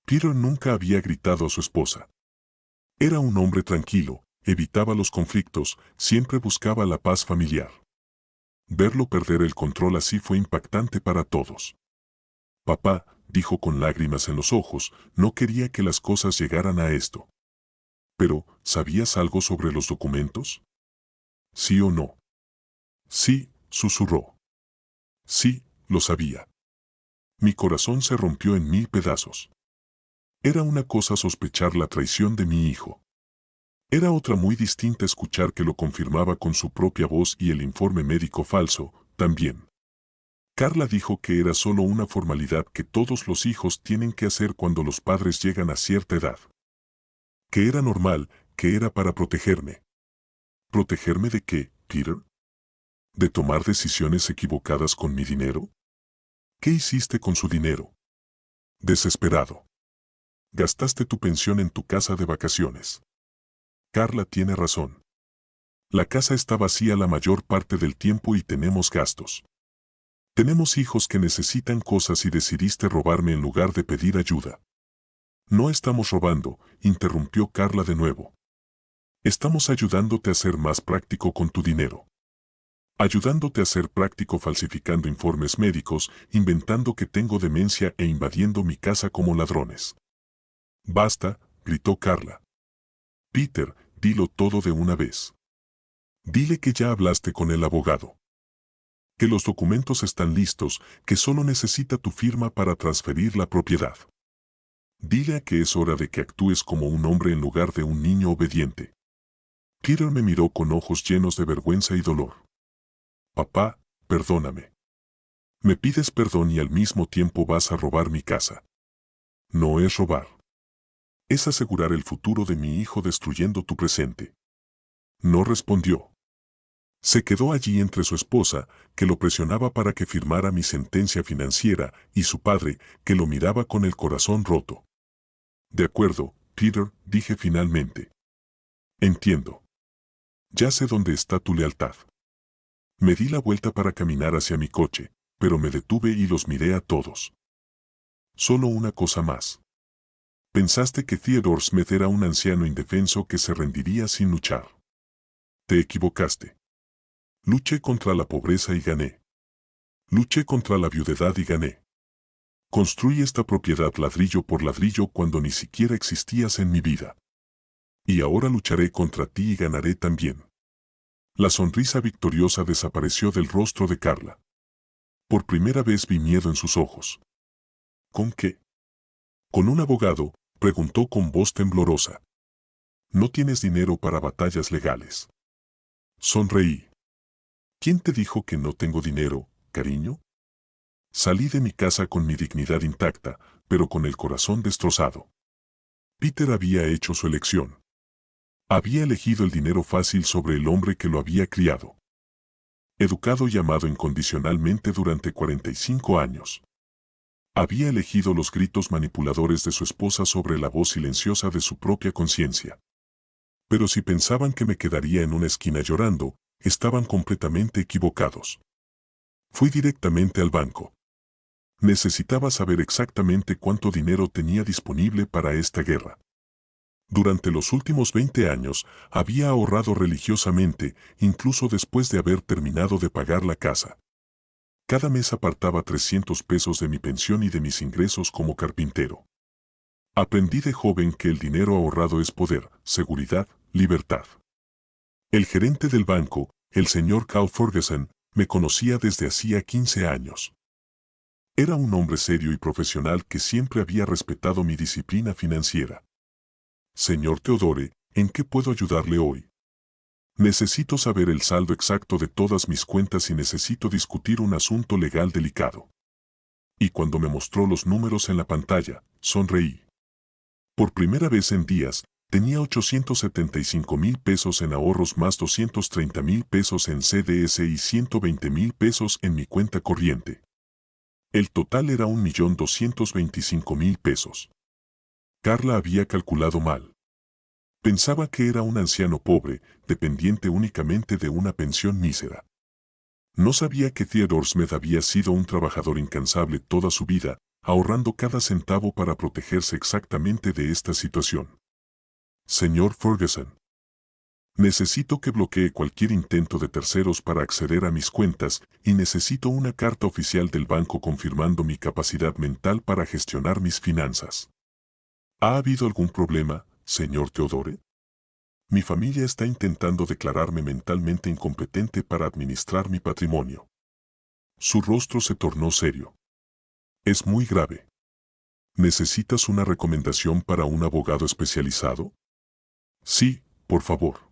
Speaker 1: Peter nunca había gritado a su esposa. Era un hombre tranquilo, evitaba los conflictos, siempre buscaba la paz familiar. Verlo perder el control así fue impactante para todos. Papá, dijo con lágrimas en los ojos, no quería que las cosas llegaran a esto. Pero, ¿sabías algo sobre los documentos? ¿Sí o no? Sí, susurró. Sí, lo sabía. Mi corazón se rompió en 1000 pedazos. Era una cosa sospechar la traición de mi hijo. Era otra muy distinta escuchar que lo confirmaba con su propia voz y el informe médico falso, también. Carla dijo que era solo una formalidad que todos los hijos tienen que hacer cuando los padres llegan a cierta edad. Que era normal, que era para protegerme. ¿Protegerme de qué, Peter? ¿De tomar decisiones equivocadas con mi dinero? ¿Qué hiciste con su dinero? Desesperado. Gastaste tu pensión en tu casa de vacaciones. Carla tiene razón. La casa está vacía la mayor parte del tiempo y tenemos gastos. Tenemos hijos que necesitan cosas y decidiste robarme en lugar de pedir ayuda. No estamos robando, interrumpió Carla de nuevo. Estamos ayudándote a ser más práctico con tu dinero. Ayudándote a ser práctico falsificando informes médicos, inventando que tengo demencia e invadiendo mi casa como ladrones. Basta, gritó Carla. Peter, dilo todo de una vez. Dile que ya hablaste con el abogado. Que los documentos están listos, que solo necesita tu firma para transferir la propiedad. Dile a que es hora de que actúes como un hombre en lugar de un niño obediente. Peter me miró con ojos llenos de vergüenza y dolor. Papá, perdóname. Me pides perdón y al mismo tiempo vas a robar mi casa. No es robar. Es asegurar el futuro de mi hijo destruyendo tu presente. No respondió. Se quedó allí entre su esposa, que lo presionaba para que firmara mi sentencia financiera, y su padre, que lo miraba con el corazón roto. De acuerdo, Peter, dije finalmente. Entiendo. Ya sé dónde está tu lealtad. Me di la vuelta para caminar hacia mi coche, pero me detuve y los miré a todos. Solo una cosa más. Pensaste que Theodore Smith era un anciano indefenso que se rendiría sin luchar. Te equivocaste. Luché contra la pobreza y gané. Luché contra la viudedad y gané. Construí esta propiedad ladrillo por ladrillo cuando ni siquiera existías en mi vida. Y ahora lucharé contra ti y ganaré también. La sonrisa victoriosa desapareció del rostro de Carla. Por primera vez vi miedo en sus ojos. ¿Con qué? ¿Con un abogado?, preguntó con voz temblorosa. No tienes dinero para batallas legales. Sonreí. ¿Quién te dijo que no tengo dinero, cariño? Salí de mi casa con mi dignidad intacta, pero con el corazón destrozado. Peter había hecho su elección. Había elegido el dinero fácil sobre el hombre que lo había criado. Educado y amado incondicionalmente durante 45 años. Había elegido los gritos manipuladores de su esposa sobre la voz silenciosa de su propia conciencia. Pero si pensaban que me quedaría en una esquina llorando, estaban completamente equivocados. Fui directamente al banco. Necesitaba saber exactamente cuánto dinero tenía disponible para esta guerra. Durante los últimos 20 años, había ahorrado religiosamente, incluso después de haber terminado de pagar la casa. Cada mes apartaba 300 pesos de mi pensión y de mis ingresos como carpintero. Aprendí de joven que el dinero ahorrado es poder, seguridad, libertad. El gerente del banco, el señor Carl Ferguson, me conocía desde hacía 15 años. Era un hombre serio y profesional que siempre había respetado mi disciplina financiera. Señor Theodore, ¿en qué puedo ayudarle hoy? Necesito saber el saldo exacto de todas mis cuentas y necesito discutir un asunto legal delicado. Y cuando me mostró los números en la pantalla, sonreí. Por primera vez en días, tenía 875,000 pesos en ahorros más 230,000 pesos en CDS y 120,000 pesos en mi cuenta corriente. El total era 1,225,000 pesos. Carla había calculado mal. Pensaba que era un anciano pobre, dependiente únicamente de una pensión mísera. No sabía que Theodore Smith había sido un trabajador incansable toda su vida, ahorrando cada centavo para protegerse exactamente de esta situación. Señor Ferguson, necesito que bloquee cualquier intento de terceros para acceder a mis cuentas y necesito una carta oficial del banco confirmando mi capacidad mental para gestionar mis finanzas. ¿Ha habido algún problema, señor Theodore? Mi familia está intentando declararme mentalmente incompetente para administrar mi patrimonio. Su rostro se tornó serio. Es muy grave. ¿Necesitas una recomendación para un abogado especializado? Sí, por favor.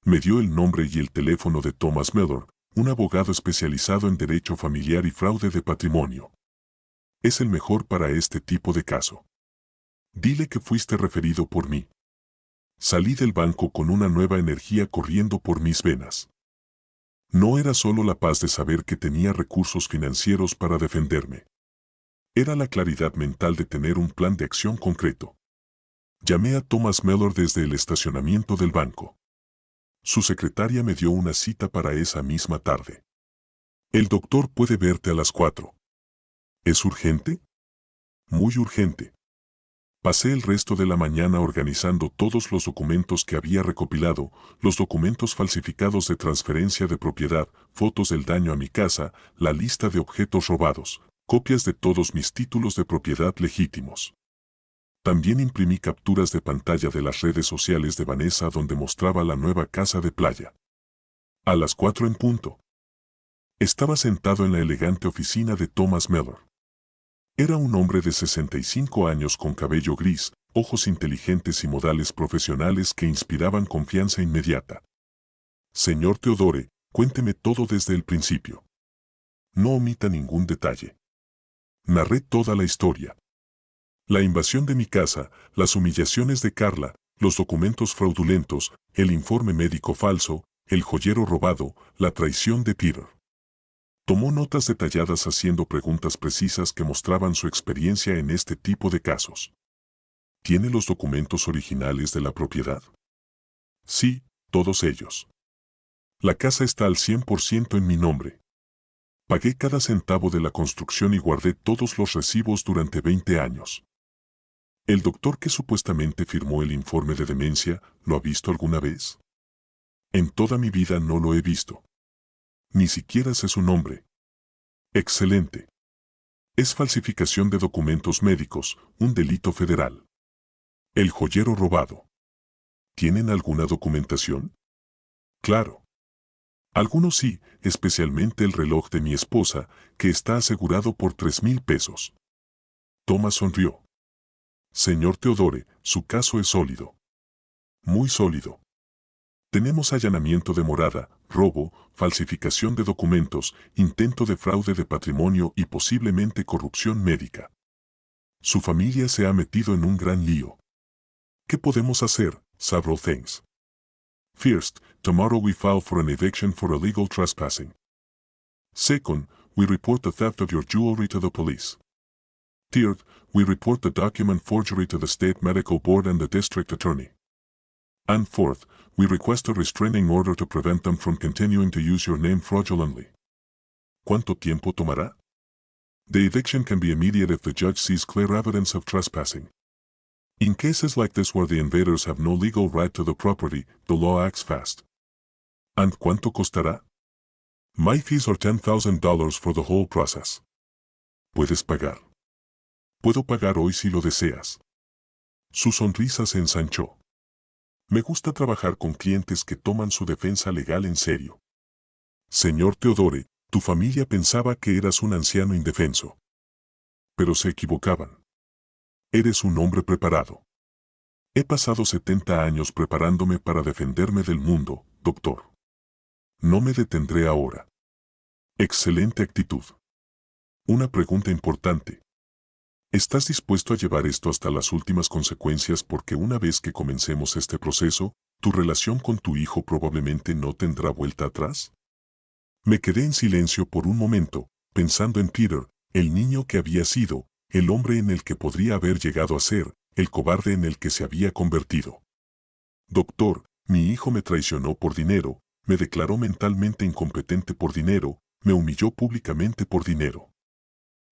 Speaker 1: Me dio el nombre y el teléfono de Thomas Miller, un abogado especializado en derecho familiar y fraude de patrimonio. Es el mejor para este tipo de caso. Dile que fuiste referido por mí. Salí del banco con una nueva energía corriendo por mis venas. No era solo la paz de saber que tenía recursos financieros para defenderme. Era la claridad mental de tener un plan de acción concreto. Llamé a Thomas Miller desde el estacionamiento del banco. Su secretaria me dio una cita para esa misma tarde. El doctor puede verte a las 4. ¿Es urgente? Muy urgente. Pasé el resto de la mañana organizando todos los documentos que había recopilado, los documentos falsificados de transferencia de propiedad, fotos del daño a mi casa, la lista de objetos robados, copias de todos mis títulos de propiedad legítimos. También imprimí capturas de pantalla de las redes sociales de Vanessa donde mostraba la nueva casa de playa. A las 4 en punto. Estaba sentado en la elegante oficina de Thomas Miller. Era un hombre de 65 años con cabello gris, ojos inteligentes y modales profesionales que inspiraban confianza inmediata. Señor Teodore, cuénteme todo desde el principio. No omita ningún detalle. Narré toda la historia. La invasión de mi casa, las humillaciones de Carla, los documentos fraudulentos, el informe médico falso, el joyero robado, la traición de Peter. Tomó notas detalladas haciendo preguntas precisas que mostraban su experiencia en este tipo de casos. ¿Tiene los documentos originales de la propiedad? Sí, todos ellos. La casa está al 100% en mi nombre. Pagué cada centavo de la construcción y guardé todos los recibos durante 20 años. ¿El doctor que supuestamente firmó el informe de demencia lo ha visto alguna vez? En toda mi vida no lo he visto. Ni siquiera sé su nombre. Excelente. Es falsificación de documentos médicos, un delito federal. El joyero robado. ¿Tienen alguna documentación? Claro. Algunos sí, especialmente el reloj de mi esposa, que está asegurado por 3,000 pesos. Thomas sonrió. Señor Teodore, su caso es sólido. Muy sólido. Tenemos allanamiento de morada, robo, falsificación de documentos, intento de fraude de patrimonio y posiblemente corrupción médica. Su familia se ha metido en un gran lío. ¿Qué podemos hacer? Several things. First, tomorrow we file for an eviction for illegal trespassing. Second, we report the theft of your jewelry to the police. Third, we report the document forgery to the state medical board and the district attorney. And fourth, we request a restraining order to prevent them from continuing to use your name fraudulently. ¿Cuánto tiempo tomará? The eviction can be immediate if the judge sees clear evidence of trespassing. In cases like this where the invaders have no legal right to the property, the law acts fast. ¿And cuánto costará? My fees are $10,000 for the whole process. ¿Puedes pagar? Puedo pagar hoy si lo deseas. Su sonrisa se ensanchó. Me gusta trabajar con clientes que toman su defensa legal en serio. Señor Teodore, tu familia pensaba que eras un anciano indefenso. Pero se equivocaban. Eres un hombre preparado. He pasado 70 años preparándome para defenderme del mundo, doctor. No me detendré ahora. Excelente actitud. Una pregunta importante. ¿Estás dispuesto a llevar esto hasta las últimas consecuencias porque una vez que comencemos este proceso, tu relación con tu hijo probablemente no tendrá vuelta atrás? Me quedé en silencio por un momento, pensando en Peter, el niño que había sido, el hombre en el que podría haber llegado a ser, el cobarde en el que se había convertido. Doctor, mi hijo me traicionó por dinero, me declaró mentalmente incompetente por dinero, me humilló públicamente por dinero.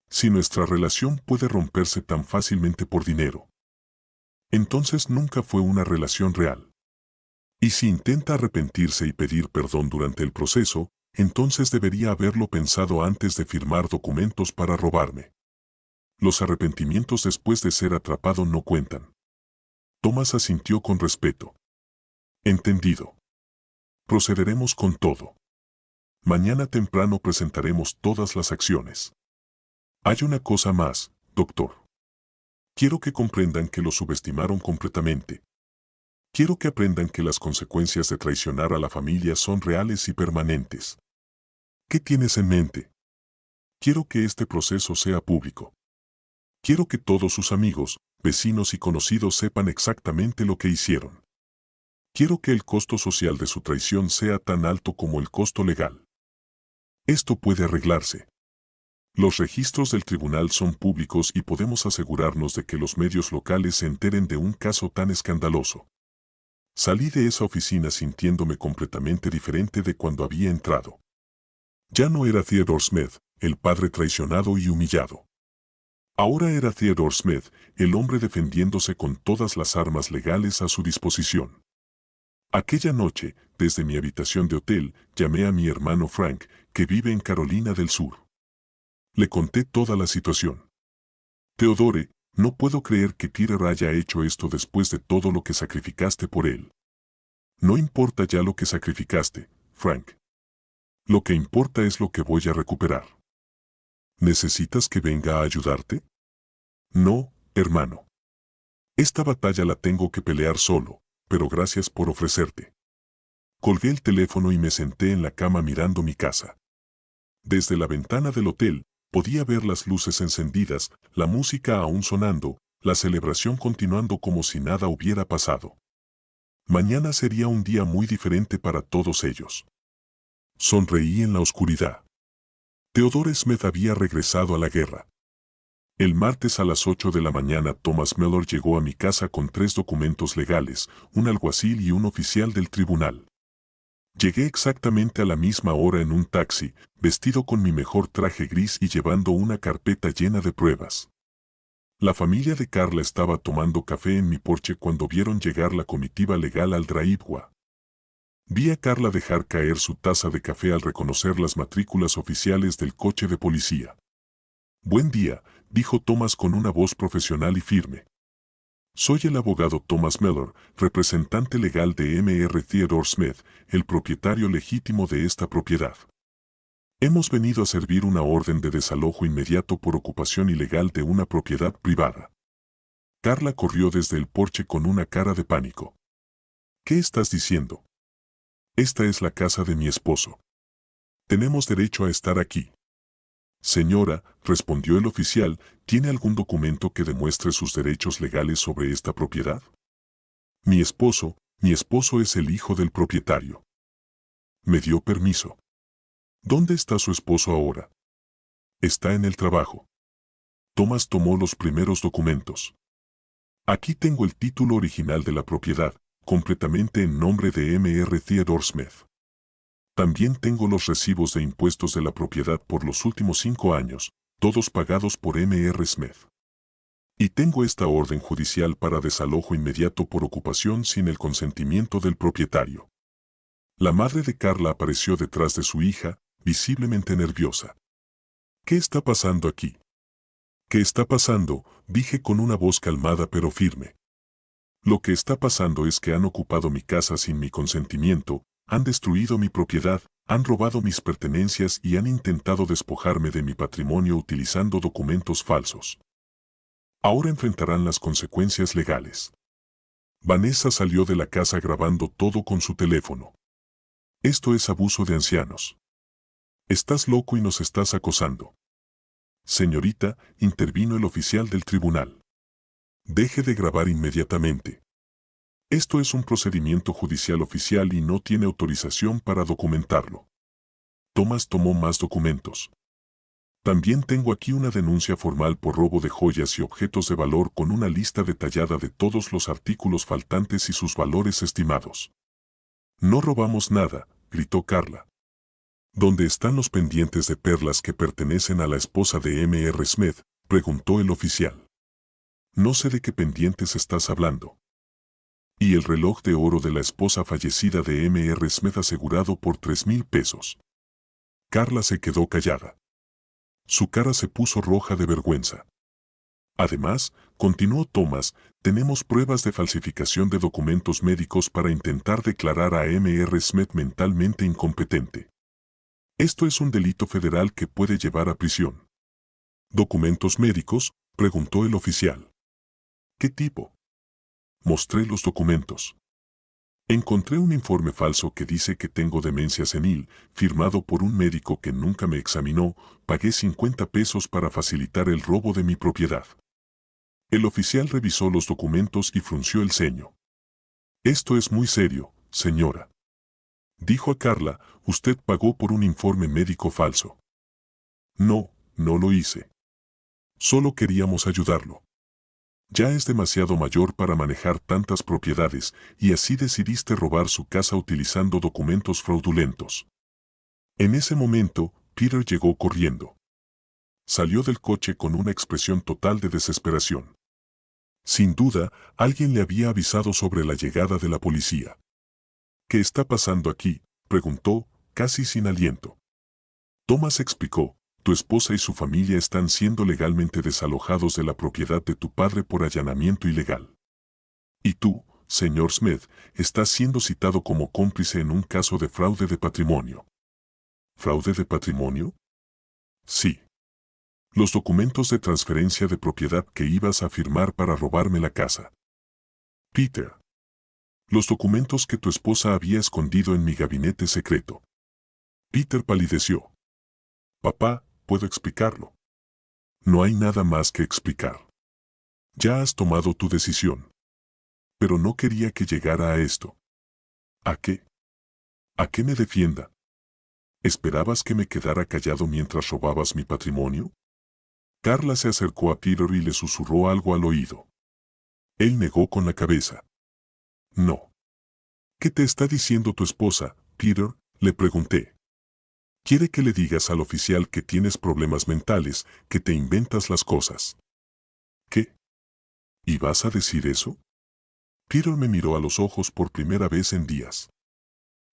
Speaker 1: Si nuestra relación puede romperse tan fácilmente por dinero, entonces nunca fue una relación real. Y si intenta arrepentirse y pedir perdón durante el proceso, entonces debería haberlo pensado antes de firmar documentos para robarme. Los arrepentimientos después de ser atrapado no cuentan. Thomas asintió con respeto. Entendido. Procederemos con todo. Mañana temprano presentaremos todas las acciones. Hay una cosa más, doctor. Quiero que comprendan que lo subestimaron completamente. Quiero que aprendan que las consecuencias de traicionar a la familia son reales y permanentes. ¿Qué tienes en mente? Quiero que este proceso sea público. Quiero que todos sus amigos, vecinos y conocidos sepan exactamente lo que hicieron. Quiero que el costo social de su traición sea tan alto como el costo legal. Esto puede arreglarse. Los registros del tribunal son públicos y podemos asegurarnos de que los medios locales se enteren de un caso tan escandaloso. Salí de esa oficina sintiéndome completamente diferente de cuando había entrado. Ya no era Theodore Smith, el padre traicionado y humillado. Ahora era Theodore Smith, el hombre defendiéndose con todas las armas legales a su disposición. Aquella noche, desde mi habitación de hotel, llamé a mi hermano Frank, que vive en Carolina del Sur. Le conté toda la situación. Theodore, no puedo creer que Peter haya hecho esto después de todo lo que sacrificaste por él. No importa ya lo que sacrificaste, Frank. Lo que importa es lo que voy a recuperar. ¿Necesitas que venga a ayudarte? No, hermano. Esta batalla la tengo que pelear solo, pero gracias por ofrecerte. Colgué el teléfono y me senté en la cama mirando mi casa. Desde la ventana del hotel, podía ver las luces encendidas, la música aún sonando, la celebración continuando como si nada hubiera pasado. Mañana sería un día muy diferente para todos ellos. Sonreí en la oscuridad. Theodore Smith había regresado a la guerra. El martes a las 8 de la mañana Thomas Mellor llegó a mi casa con 3 documentos legales, un alguacil y un oficial del tribunal. Llegué exactamente a la misma hora en un taxi, vestido con mi mejor traje gris y llevando una carpeta llena de pruebas. La familia de Carla estaba tomando café en mi porche cuando vieron llegar la comitiva legal al driveway. Vi a Carla dejar caer su taza de café al reconocer las matrículas oficiales del coche de policía. Buen día, dijo Thomas con una voz profesional y firme. Soy el abogado Thomas Mellor, representante legal de Mr. Theodore Smith, el propietario legítimo de esta propiedad. Hemos venido a servir una orden de desalojo inmediato por ocupación ilegal de una propiedad privada. Carla corrió desde el porche con una cara de pánico. ¿Qué estás diciendo? Esta es la casa de mi esposo. Tenemos derecho a estar aquí. Señora, respondió el oficial, ¿tiene algún documento que demuestre sus derechos legales sobre esta propiedad? Mi esposo es el hijo del propietario. Me dio permiso. ¿Dónde está su esposo ahora? Está en el trabajo. Thomas tomó los primeros documentos. Aquí tengo el título original de la propiedad, completamente en nombre de Mr. Theodore Smith. También tengo los recibos de impuestos de la propiedad por los últimos 5 años, todos pagados por Mr. Smith. Y tengo esta orden judicial para desalojo inmediato por ocupación sin el consentimiento del propietario. La madre de Carla apareció detrás de su hija, visiblemente nerviosa. ¿Qué está pasando aquí? ¿Qué está pasando?, dije con una voz calmada pero firme. Lo que está pasando es que han ocupado mi casa sin mi consentimiento, han destruido mi propiedad, han robado mis pertenencias y han intentado despojarme de mi patrimonio utilizando documentos falsos. Ahora enfrentarán las consecuencias legales. Vanessa salió de la casa grabando todo con su teléfono. Esto es abuso de ancianos. Estás loco y nos estás acosando. Señorita, intervino el oficial del tribunal. Deje de grabar inmediatamente. Esto es un procedimiento judicial oficial y no tiene autorización para documentarlo. Thomas tomó más documentos. También tengo aquí una denuncia formal por robo de joyas y objetos de valor con una lista detallada de todos los artículos faltantes y sus valores estimados. No robamos nada, gritó Carla. ¿Dónde están los pendientes de perlas que pertenecen a la esposa de Mr. Smith?, preguntó el oficial. No sé de qué pendientes estás hablando. Y el reloj de oro de la esposa fallecida de Mr. Smith asegurado por 3,000 pesos. Carla se quedó callada. Su cara se puso roja de vergüenza. Además, continuó Thomas, tenemos pruebas de falsificación de documentos médicos para intentar declarar a Mr. Smith mentalmente incompetente. Esto es un delito federal que puede llevar a prisión. ¿Documentos médicos?, preguntó el oficial. ¿Qué tipo? Mostré los documentos. Encontré un informe falso que dice que tengo demencia senil, firmado por un médico que nunca me examinó, pagué 50 pesos para facilitar el robo de mi propiedad. El oficial revisó los documentos y frunció el ceño. Esto es muy serio, señora. Dijo a Carla, usted pagó por un informe médico falso. No, no lo hice. Solo queríamos ayudarlo. Ya es demasiado mayor para manejar tantas propiedades y así decidiste robar su casa utilizando documentos fraudulentos. En ese momento, Peter llegó corriendo. Salió del coche con una expresión total de desesperación. Sin duda, alguien le había avisado sobre la llegada de la policía. ¿Qué está pasando aquí?, preguntó, casi sin aliento. Thomas explicó, tu esposa y su familia están siendo legalmente desalojados de la propiedad de tu padre por allanamiento ilegal. Y tú, señor Smith, estás siendo citado como cómplice en un caso de fraude de patrimonio. ¿Fraude de patrimonio? Sí. Los documentos de transferencia de propiedad que ibas a firmar para robarme la casa. Peter. Los documentos que tu esposa había escondido en mi gabinete secreto. Peter palideció. Papá, puedo explicarlo. No hay nada más que explicar. Ya has tomado tu decisión. Pero no quería que llegara a esto. ¿A qué? ¿A qué me defienda? ¿Esperabas que me quedara callado mientras robabas mi patrimonio? Carla se acercó a Peter y le susurró algo al oído. Él negó con la cabeza. No. ¿Qué te está diciendo tu esposa, Peter?, le pregunté. Quiere que le digas al oficial que tienes problemas mentales, que te inventas las cosas. ¿Qué? ¿Y vas a decir eso? Peter me miró a los ojos por primera vez en días.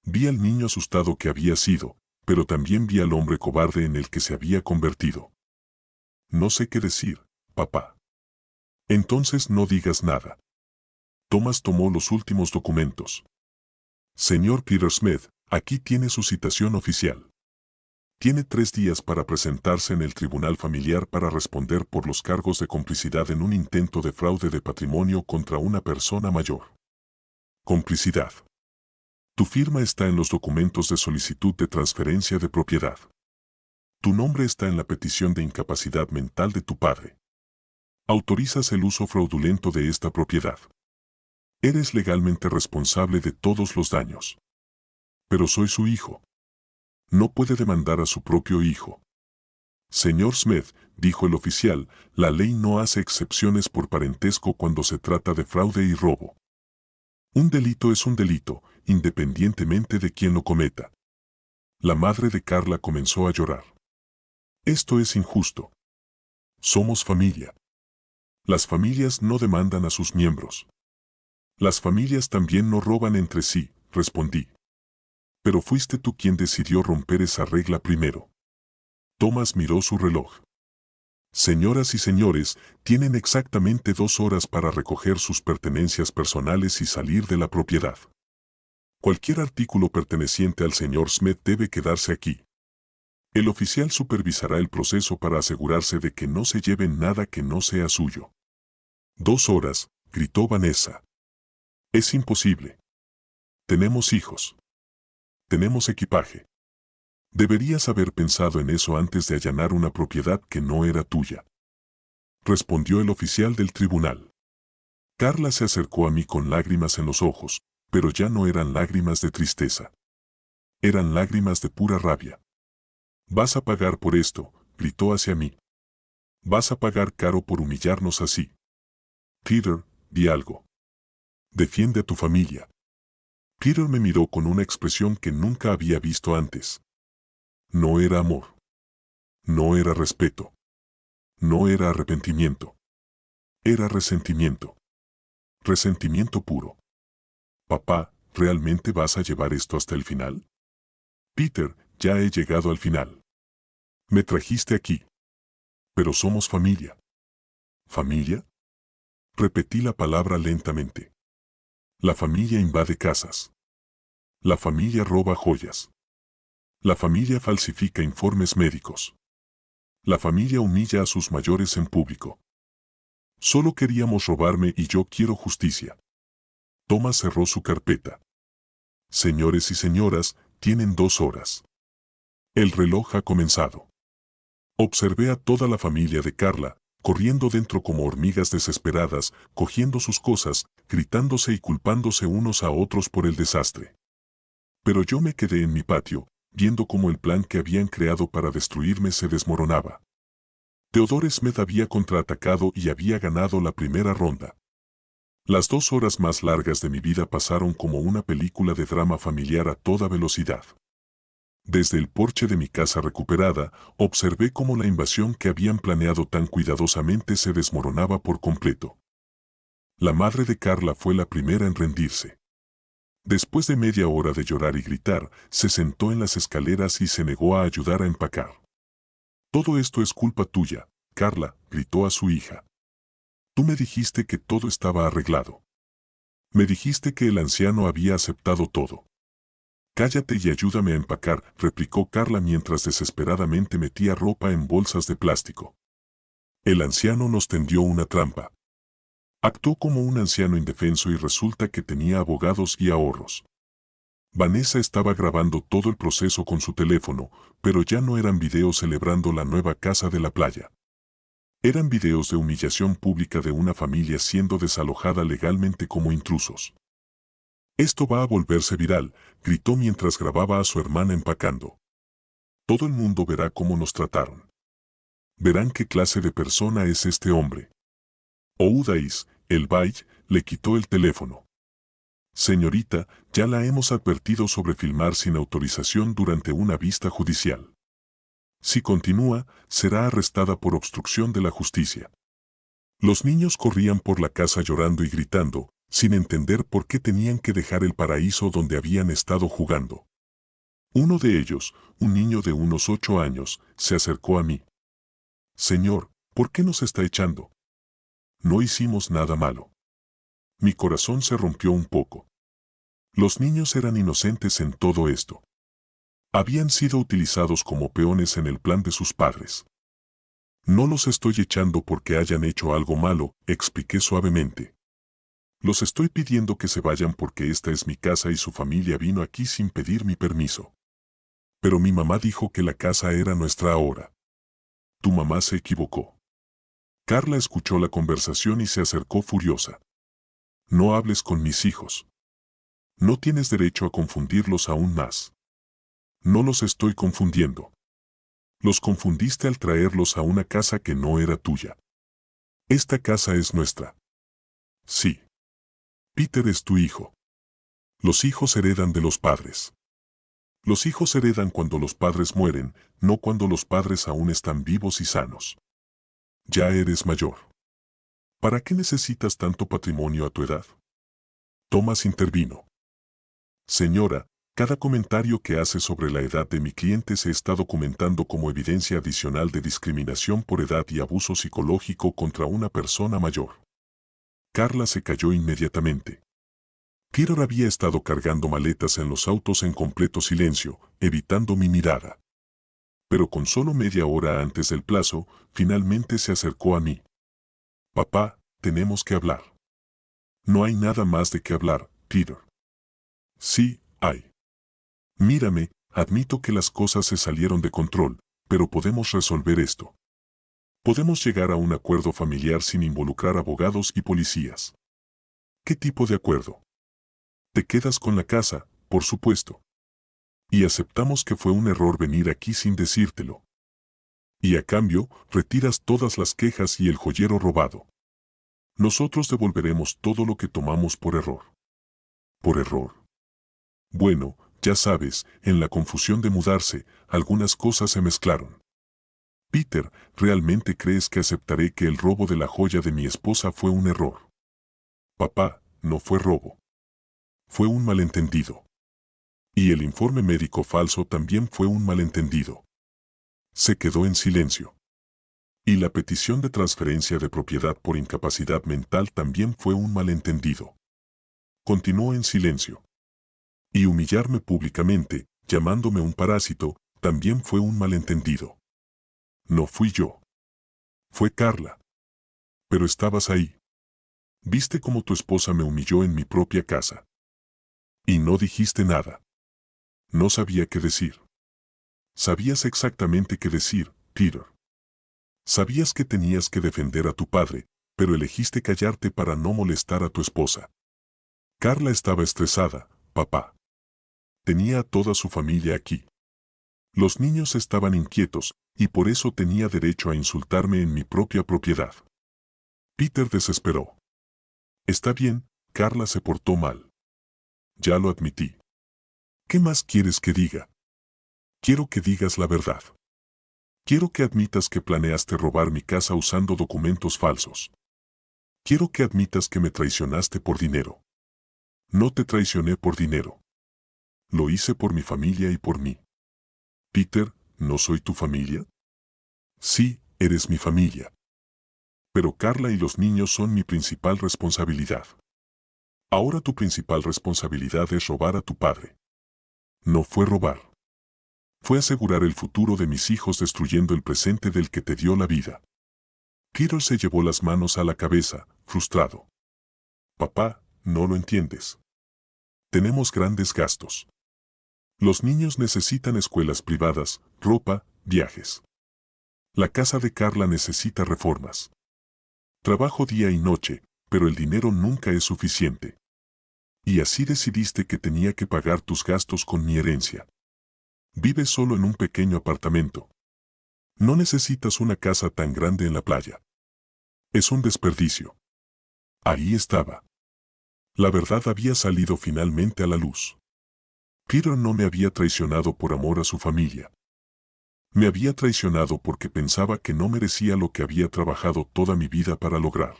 Speaker 1: Vi al niño asustado que había sido, pero también vi al hombre cobarde en el que se había convertido. No sé qué decir, papá. Entonces no digas nada. Thomas tomó los últimos documentos. Señor Peter Smith, aquí tiene su citación oficial. Tiene 3 días para presentarse en el tribunal familiar para responder por los cargos de complicidad en un intento de fraude de patrimonio contra una persona mayor. Complicidad. Tu firma está en los documentos de solicitud de transferencia de propiedad. Tu nombre está en la petición de incapacidad mental de tu padre. Autorizas el uso fraudulento de esta propiedad. Eres legalmente responsable de todos los daños. Pero soy su hijo. No puede demandar a su propio hijo. Señor Smith, dijo el oficial, la ley no hace excepciones por parentesco cuando se trata de fraude y robo. Un delito es un delito, independientemente de quién lo cometa. La madre de Carla comenzó a llorar. Esto es injusto. Somos familia. Las familias no demandan a sus miembros. Las familias también no roban entre sí, respondí. Pero fuiste tú quien decidió romper esa regla primero. Thomas miró su reloj. Señoras y señores, tienen exactamente 2 horas para recoger sus pertenencias personales y salir de la propiedad. Cualquier artículo perteneciente al señor Smith debe quedarse aquí. El oficial supervisará el proceso para asegurarse de que no se lleven nada que no sea suyo. 2 horas, gritó Vanessa. Es imposible. Tenemos hijos. Tenemos equipaje. Deberías haber pensado en eso antes de allanar una propiedad que no era tuya. Respondió el oficial del tribunal. Carla se acercó a mí con lágrimas en los ojos, pero ya no eran lágrimas de tristeza. Eran lágrimas de pura rabia. Vas a pagar por esto, gritó hacia mí. Vas a pagar caro por humillarnos así. Peter, di algo. Defiende a tu familia. Peter me miró con una expresión que nunca había visto antes. No era amor. No era respeto. No era arrepentimiento. Era resentimiento. Resentimiento puro. Papá, ¿realmente vas a llevar esto hasta el final? Peter, ya he llegado al final. Me trajiste aquí. Pero somos familia. ¿Familia? Repetí la palabra lentamente. La familia invade casas. La familia roba joyas. La familia falsifica informes médicos. La familia humilla a sus mayores en público. Solo queríamos robarme y yo quiero justicia. Thomas cerró su carpeta. Señores y señoras, tienen 2 horas. El reloj ha comenzado. Observé a toda la familia de Carla, corriendo dentro como hormigas desesperadas, cogiendo sus cosas, gritándose y culpándose unos a otros por el desastre. Pero yo me quedé en mi patio, viendo cómo el plan que habían creado para destruirme se desmoronaba. Theodore Smith había contraatacado y había ganado la primera ronda. Las 2 horas más largas de mi vida pasaron como una película de drama familiar a toda velocidad. Desde el porche de mi casa recuperada, observé cómo la invasión que habían planeado tan cuidadosamente se desmoronaba por completo. La madre de Carla fue la primera en rendirse. Después de media hora de llorar y gritar, se sentó en las escaleras y se negó a ayudar a empacar. «Todo esto es culpa tuya, Carla», gritó a su hija. «Tú me dijiste que todo estaba arreglado. Me dijiste que el anciano había aceptado todo». «Cállate y ayúdame a empacar», replicó Carla mientras desesperadamente metía ropa en bolsas de plástico. El anciano nos tendió una trampa. Actuó como un anciano indefenso y resulta que tenía abogados y ahorros. Vanessa estaba grabando todo el proceso con su teléfono, pero ya no eran videos celebrando la nueva casa de la playa. Eran videos de humillación pública de una familia siendo desalojada legalmente como intrusos. «Esto va a volverse viral», gritó mientras grababa a su hermana empacando. «Todo el mundo verá cómo nos trataron. Verán qué clase de persona es este hombre». Oudais, el Baille, le quitó el teléfono. «Señorita, ya la hemos advertido sobre filmar sin autorización durante una vista judicial. Si continúa, será arrestada por obstrucción de la justicia». Los niños corrían por la casa llorando y gritando, sin entender por qué tenían que dejar el paraíso donde habían estado jugando. Uno de ellos, un niño de unos 8 años, se acercó a mí. «Señor, ¿por qué nos está echando? No hicimos nada malo». Mi corazón se rompió un poco. Los niños eran inocentes en todo esto. Habían sido utilizados como peones en el plan de sus padres. «No los estoy echando porque hayan hecho algo malo», expliqué suavemente. «Los estoy pidiendo que se vayan porque esta es mi casa y su familia vino aquí sin pedir mi permiso. Pero mi mamá dijo que la casa era nuestra ahora». «Tu mamá se equivocó». Carla escuchó la conversación y se acercó furiosa. «No hables con mis hijos. No tienes derecho a confundirlos aún más». «No los estoy confundiendo. Los confundiste al traerlos a una casa que no era tuya. Esta casa es nuestra». «Sí. Peter es tu hijo. Los hijos heredan de los padres. Los hijos heredan cuando los padres mueren, no cuando los padres aún están vivos y sanos. Ya eres mayor. ¿Para qué necesitas tanto patrimonio a tu edad?». Thomas intervino. «Señora, cada comentario que hace sobre la edad de mi cliente se está documentando como evidencia adicional de discriminación por edad y abuso psicológico contra una persona mayor». Carla se calló inmediatamente. Peter había estado cargando maletas en los autos en completo silencio, evitando mi mirada. Pero con solo media hora antes del plazo, finalmente se acercó a mí. «Papá, tenemos que hablar». «No hay nada más de qué hablar, Peter». «Sí, hay. Mírame, admito que las cosas se salieron de control, pero podemos resolver esto. Podemos llegar a un acuerdo familiar sin involucrar abogados y policías». «¿Qué tipo de acuerdo?». «Te quedas con la casa, por supuesto. Y aceptamos que fue un error venir aquí sin decírtelo. Y a cambio, retiras todas las quejas y el joyero robado. Nosotros devolveremos todo lo que tomamos por error». «¿Por error?». «Bueno, ya sabes, en la confusión de mudarse, algunas cosas se mezclaron». «Peter, ¿realmente crees que aceptaré que el robo de la joya de mi esposa fue un error?». «Papá, no fue robo. Fue un malentendido. Y el informe médico falso también fue un malentendido». Se quedó en silencio. «Y la petición de transferencia de propiedad por incapacidad mental también fue un malentendido». Continuó en silencio. «Y humillarme públicamente, llamándome un parásito, también fue un malentendido». «No fui yo. Fue Carla. Pero estabas ahí. Viste cómo tu esposa me humilló en mi propia casa. Y no dijiste nada». «No sabía qué decir». «Sabías exactamente qué decir, Peter. Sabías que tenías que defender a tu padre, pero elegiste callarte para no molestar a tu esposa». Carla estaba estresada, papá. Tenía a toda su familia aquí. Los niños estaban inquietos, y por eso tenía derecho a insultarme en mi propia propiedad. Peter desesperó. Está bien, Carla se portó mal. Ya lo admití. ¿Qué más quieres que diga? Quiero que digas la verdad. Quiero que admitas que planeaste robar mi casa usando documentos falsos. Quiero que admitas que me traicionaste por dinero. No te traicioné por dinero. Lo hice por mi familia y por mí. Peter, ¿no soy tu familia? Sí, eres mi familia. Pero Carla y los niños son mi principal responsabilidad. Ahora tu principal responsabilidad es robar a tu padre. No fue robar. Fue asegurar el futuro de mis hijos destruyendo el presente del que te dio la vida. Peter se llevó las manos a la cabeza, frustrado. Papá, no lo entiendes. Tenemos grandes gastos. Los niños necesitan escuelas privadas, ropa, viajes. La casa de Carla necesita reformas. Trabajo día y noche, pero el dinero nunca es suficiente. Y así decidiste que tenía que pagar tus gastos con mi herencia. Vives solo en un pequeño apartamento. No necesitas una casa tan grande en la playa. Es un desperdicio. Ahí estaba. La verdad había salido finalmente a la luz. Peter no me había traicionado por amor a su familia. Me había traicionado porque pensaba que no merecía lo que había trabajado toda mi vida para lograr.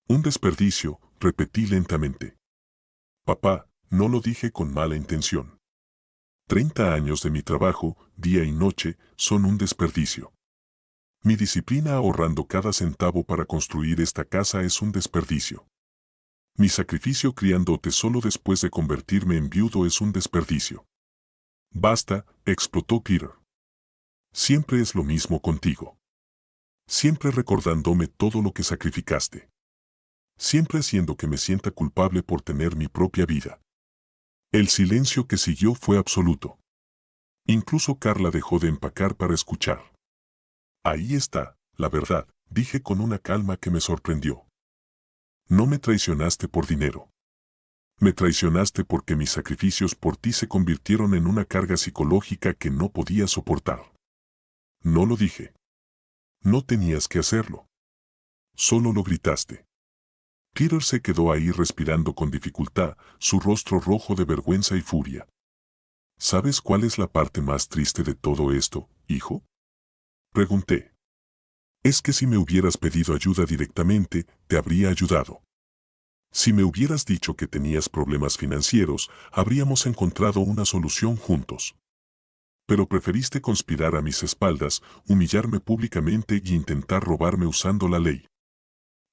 Speaker 1: Un desperdicio, repetí lentamente. Papá, no lo dije con mala intención. 30 años de mi trabajo, día y noche, son un desperdicio. Mi disciplina ahorrando cada centavo para construir esta casa es un desperdicio. Mi sacrificio criándote solo después de convertirme en viudo es un desperdicio. Basta, explotó Peter. Siempre es lo mismo contigo. Siempre recordándome todo lo que sacrificaste. Siempre haciendo que me sienta culpable por tener mi propia vida. El silencio que siguió fue absoluto. Incluso Carla dejó de empacar para escuchar. Ahí está, la verdad, dije con una calma que me sorprendió. No me traicionaste por dinero. Me traicionaste porque mis sacrificios por ti se convirtieron en una carga psicológica que no podía soportar. No lo dije. No tenías que hacerlo. Solo lo gritaste. Peter se quedó ahí respirando con dificultad, su rostro rojo de vergüenza y furia. ¿Sabes cuál es la parte más triste de todo esto, hijo? Pregunté. Es que si me hubieras pedido ayuda directamente, te habría ayudado. Si me hubieras dicho que tenías problemas financieros, habríamos encontrado una solución juntos. Pero preferiste conspirar a mis espaldas, humillarme públicamente y intentar robarme usando la ley.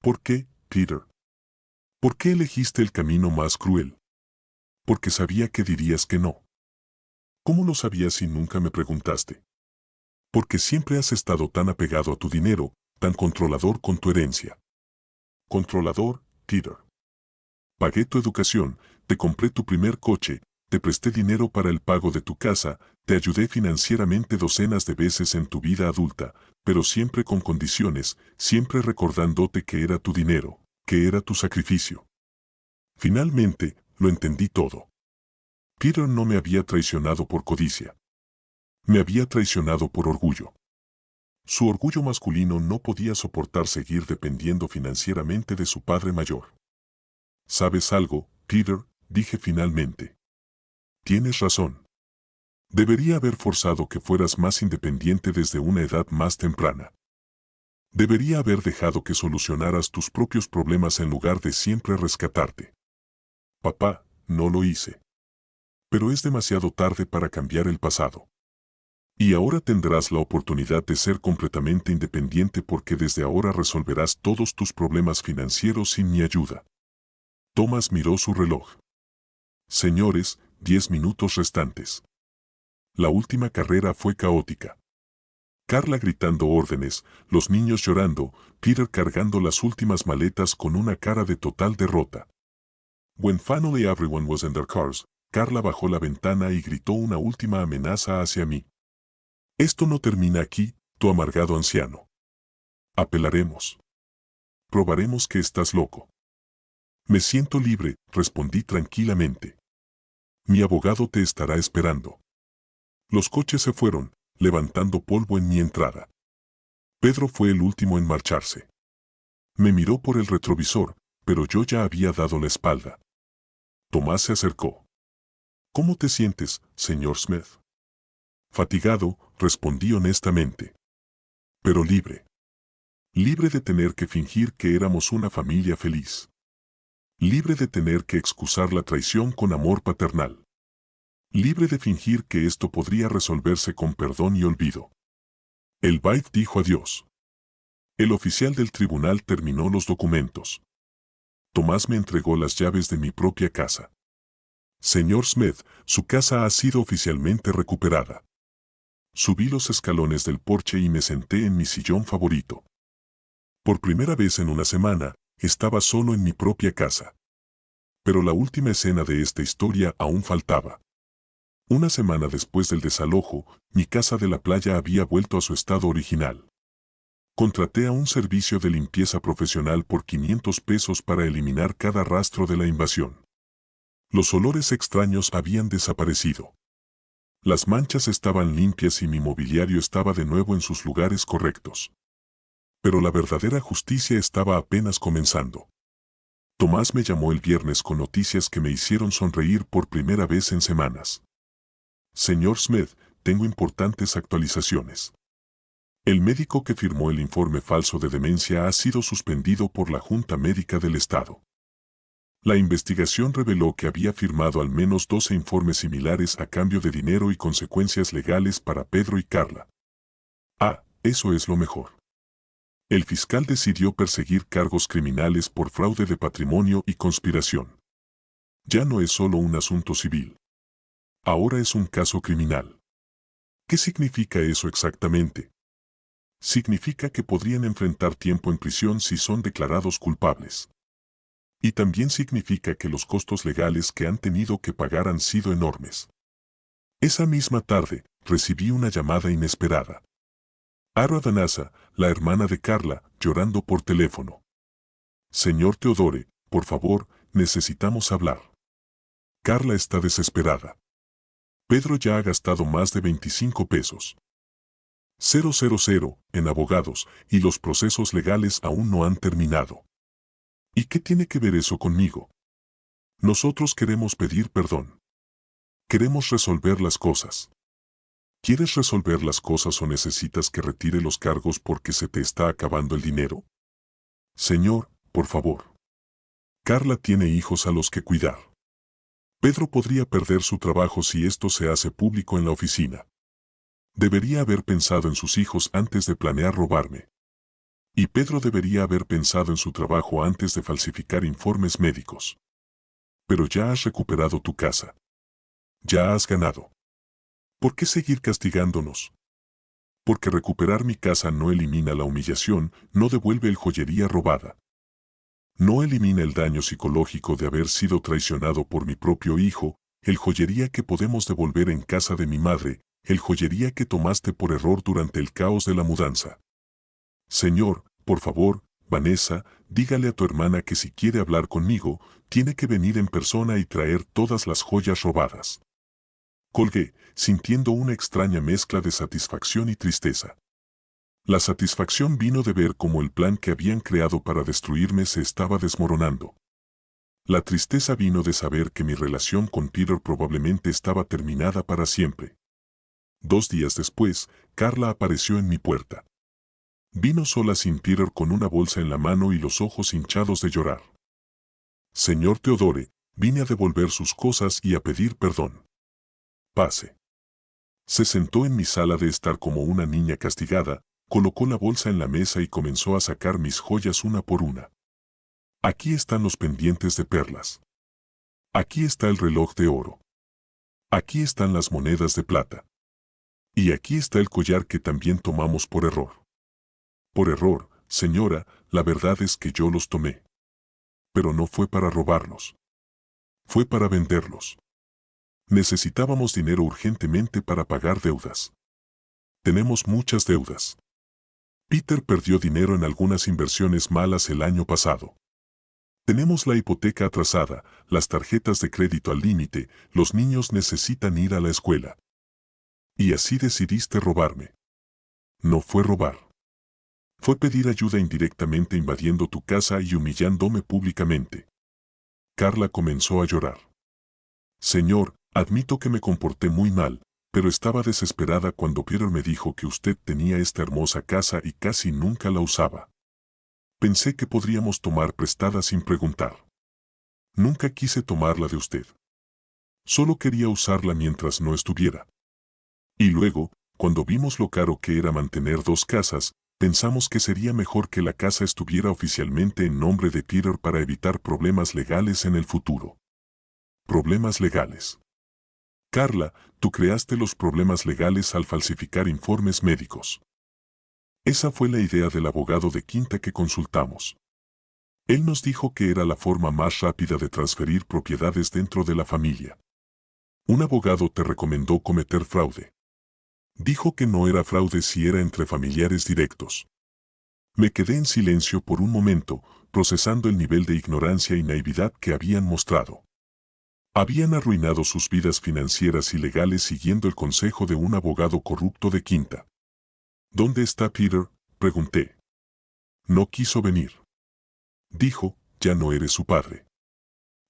Speaker 1: ¿Por qué, Peter? ¿Por qué elegiste el camino más cruel? Porque sabía que dirías que no. ¿Cómo lo sabías si nunca me preguntaste? Porque siempre has estado tan apegado a tu dinero, tan controlador con tu herencia. Controlador, Peter. Pagué tu educación, te compré tu primer coche, te presté dinero para el pago de tu casa, te ayudé financieramente docenas de veces en tu vida adulta, pero siempre con condiciones, siempre recordándote que era tu dinero, que era tu sacrificio. Finalmente, lo entendí todo. Peter no me había traicionado por codicia. Me había traicionado por orgullo. Su orgullo masculino no podía soportar seguir dependiendo financieramente de su padre mayor. ¿Sabes algo, Peter?, dije finalmente. Tienes razón. Debería haber forzado que fueras más independiente desde una edad más temprana. Debería haber dejado que solucionaras tus propios problemas en lugar de siempre rescatarte. Papá, no lo hice. Pero es demasiado tarde para cambiar el pasado. Y ahora tendrás la oportunidad de ser completamente independiente porque desde ahora resolverás todos tus problemas financieros sin mi ayuda. Thomas miró su reloj. Señores, 10 minutos restantes. La última carrera fue caótica. Carla gritando órdenes, los niños llorando, Peter cargando las últimas maletas con una cara de total derrota. When finally everyone was in their cars, Carla bajó la ventana y gritó una última amenaza hacia mí. Esto no termina aquí, tu amargado anciano. Apelaremos. Probaremos que estás loco. Me siento libre, respondí tranquilamente. Mi abogado te estará esperando. Los coches se fueron, levantando polvo en mi entrada. Pedro fue el último en marcharse. Me miró por el retrovisor, pero yo ya había dado la espalda. Tomás se acercó. ¿Cómo te sientes, señor Smith? Fatigado, respondí honestamente. Pero libre. Libre de tener que fingir que éramos una familia feliz. Libre de tener que excusar la traición con amor paternal. Libre de fingir que esto podría resolverse con perdón y olvido. El Baid dijo adiós. El oficial del tribunal terminó los documentos. Tomás me entregó las llaves de mi propia casa. Señor Smith, su casa ha sido oficialmente recuperada. Subí los escalones del porche y me senté en mi sillón favorito. Por primera vez en una semana, estaba solo en mi propia casa. Pero la última escena de esta historia aún faltaba. Una semana después del desalojo, mi casa de la playa había vuelto a su estado original. Contraté a un servicio de limpieza profesional por 500 pesos para eliminar cada rastro de la invasión. Los olores extraños habían desaparecido. Las manchas estaban limpias y mi mobiliario estaba de nuevo en sus lugares correctos. Pero la verdadera justicia estaba apenas comenzando. Tomás me llamó el viernes con noticias que me hicieron sonreír por primera vez en semanas. Señor Smith, tengo importantes actualizaciones. El médico que firmó el informe falso de demencia ha sido suspendido por la Junta Médica del Estado. La investigación reveló que había firmado al menos 12 informes similares a cambio de dinero y consecuencias legales para Pedro y Carla. Eso es lo mejor. El fiscal decidió perseguir cargos criminales por fraude de patrimonio y conspiración. Ya no es solo un asunto civil. Ahora es un caso criminal. ¿Qué significa eso exactamente? Significa que podrían enfrentar tiempo en prisión si son declarados culpables. Y también significa que los costos legales que han tenido que pagar han sido enormes. Esa misma tarde, recibí una llamada inesperada. Aro Adanasa, la hermana de Carla, llorando por teléfono. Señor Teodore, por favor, necesitamos hablar. Carla está desesperada. Pedro ya ha gastado más de 25 pesos. 000 en abogados y los procesos legales aún no han terminado. ¿Y qué tiene que ver eso conmigo? Nosotros queremos pedir perdón. Queremos resolver las cosas. ¿Quieres resolver las cosas o necesitas que retire los cargos porque se te está acabando el dinero? Señor, por favor. Carla tiene hijos a los que cuidar. Pedro podría perder su trabajo si esto se hace público en la oficina. Debería haber pensado en sus hijos antes de planear robarme. Y Pedro debería haber pensado en su trabajo antes de falsificar informes médicos. Pero ya has recuperado tu casa. Ya has ganado. ¿Por qué seguir castigándonos? Porque recuperar mi casa no elimina la humillación, no devuelve el joyería robada. No elimina el daño psicológico de haber sido traicionado por mi propio hijo, el joyería que podemos devolver en casa de mi madre, el joyería que tomaste por error durante el caos de la mudanza. Señor, por favor, Vanessa, dígale a tu hermana que si quiere hablar conmigo, tiene que venir en persona y traer todas las joyas robadas. Colgué, sintiendo una extraña mezcla de satisfacción y tristeza. La satisfacción vino de ver cómo el plan que habían creado para destruirme se estaba desmoronando. La tristeza vino de saber que mi relación con Peter probablemente estaba terminada para siempre. 2 días después, Carla apareció en mi puerta. Vino sola sin Peter con una bolsa en la mano y los ojos hinchados de llorar. Señor Teodore, vine a devolver sus cosas y a pedir perdón. Pase. Se sentó en mi sala de estar como una niña castigada, colocó la bolsa en la mesa y comenzó a sacar mis joyas una por una. Aquí están los pendientes de perlas. Aquí está el reloj de oro. Aquí están las monedas de plata. Y aquí está el collar que también tomamos por error. Por error, señora, la verdad es que yo los tomé. Pero no fue para robarlos. Fue para venderlos. Necesitábamos dinero urgentemente para pagar deudas. Tenemos muchas deudas. Peter perdió dinero en algunas inversiones malas el año pasado. Tenemos la hipoteca atrasada, las tarjetas de crédito al límite, los niños necesitan ir a la escuela. Y así decidiste robarme. No fue robar. Fue pedir ayuda indirectamente invadiendo tu casa y humillándome públicamente. Carla comenzó a llorar. Señor, admito que me comporté muy mal, pero estaba desesperada cuando Peter me dijo que usted tenía esta hermosa casa y casi nunca la usaba. Pensé que podríamos tomar prestada sin preguntar. Nunca quise tomarla de usted. Solo quería usarla mientras no estuviera. Y luego, cuando vimos lo caro que era mantener dos casas, pensamos que sería mejor que la casa estuviera oficialmente en nombre de Peter para evitar problemas legales en el futuro. Problemas legales. Carla, tú creaste los problemas legales al falsificar informes médicos. Esa fue la idea del abogado de Quinta que consultamos. Él nos dijo que era la forma más rápida de transferir propiedades dentro de la familia. Un abogado te recomendó cometer fraude. Dijo que no era fraude si era entre familiares directos. Me quedé en silencio por un momento, procesando el nivel de ignorancia y naividad que habían mostrado. Habían arruinado sus vidas financieras y legales siguiendo el consejo de un abogado corrupto de Quinta. ¿Dónde está Peter?, pregunté. No quiso venir. Dijo, ya no eres su padre.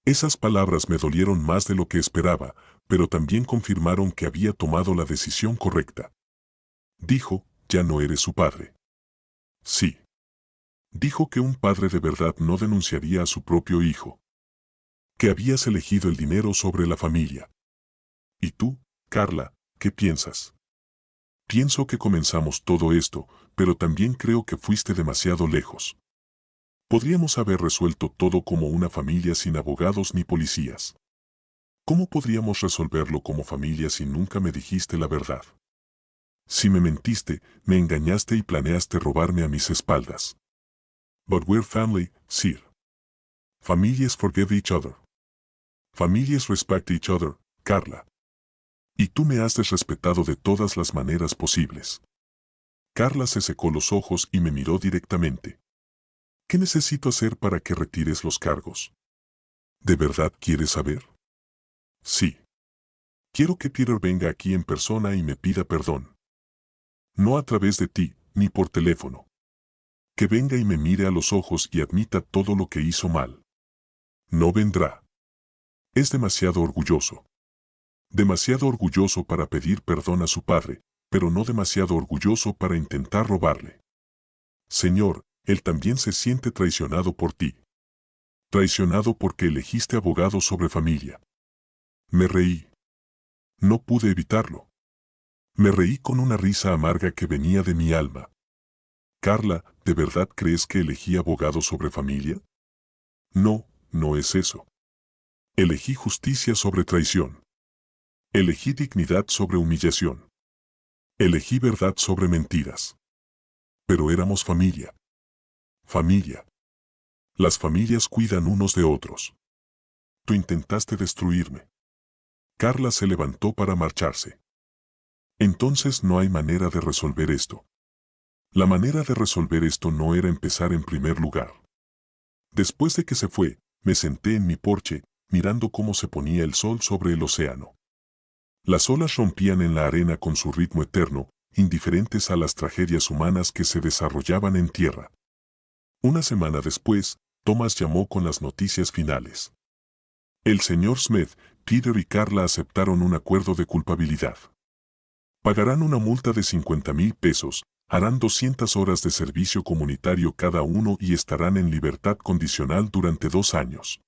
Speaker 1: Esas palabras me dolieron más de lo que esperaba, pero también confirmaron que había tomado la decisión correcta. Dijo, ya no eres su padre. Sí. Dijo que un padre de verdad no denunciaría a su propio hijo. Que habías elegido el dinero sobre la familia. ¿Y tú, Carla, qué piensas? Pienso que comenzamos todo esto, pero también creo que fuiste demasiado lejos. Podríamos haber resuelto todo como una familia sin abogados ni policías. ¿Cómo podríamos resolverlo como familia si nunca me dijiste la verdad? Si me mentiste, me engañaste y planeaste robarme a mis espaldas. But we're family, sir. Families forgive each other. Families respect each other, Carla. Y tú me has desrespetado de todas las maneras posibles. Carla se secó los ojos y me miró directamente. ¿Qué necesito hacer para que retires los cargos? ¿De verdad quieres saber? Sí. Quiero que Peter venga aquí en persona y me pida perdón. No a través de ti, ni por teléfono. Que venga y me mire a los ojos y admita todo lo que hizo mal. No vendrá. Es demasiado orgulloso. Demasiado orgulloso para pedir perdón a su padre, pero no demasiado orgulloso para intentar robarle. Señor, él también se siente traicionado por ti. Traicionado porque elegiste abogado sobre familia. Me reí. No pude evitarlo. Me reí con una risa amarga que venía de mi alma. Carla, ¿de verdad crees que elegí abogado sobre familia? No, no es eso. Elegí justicia sobre traición. Elegí dignidad sobre humillación. Elegí verdad sobre mentiras. Pero éramos familia. Familia. Las familias cuidan unos de otros. Tú intentaste destruirme. Carla se levantó para marcharse. Entonces no hay manera de resolver esto. La manera de resolver esto no era empezar en primer lugar. Después de que se fue, me senté en mi porche, mirando cómo se ponía el sol sobre el océano. Las olas rompían en la arena con su ritmo eterno, indiferentes a las tragedias humanas que se desarrollaban en tierra. Una semana después, Thomas llamó con las noticias finales. El señor Smith, Peter y Carla aceptaron un acuerdo de culpabilidad. Pagarán una multa de 50,000 pesos, harán 200 horas de servicio comunitario cada uno y estarán en libertad condicional durante 2 años.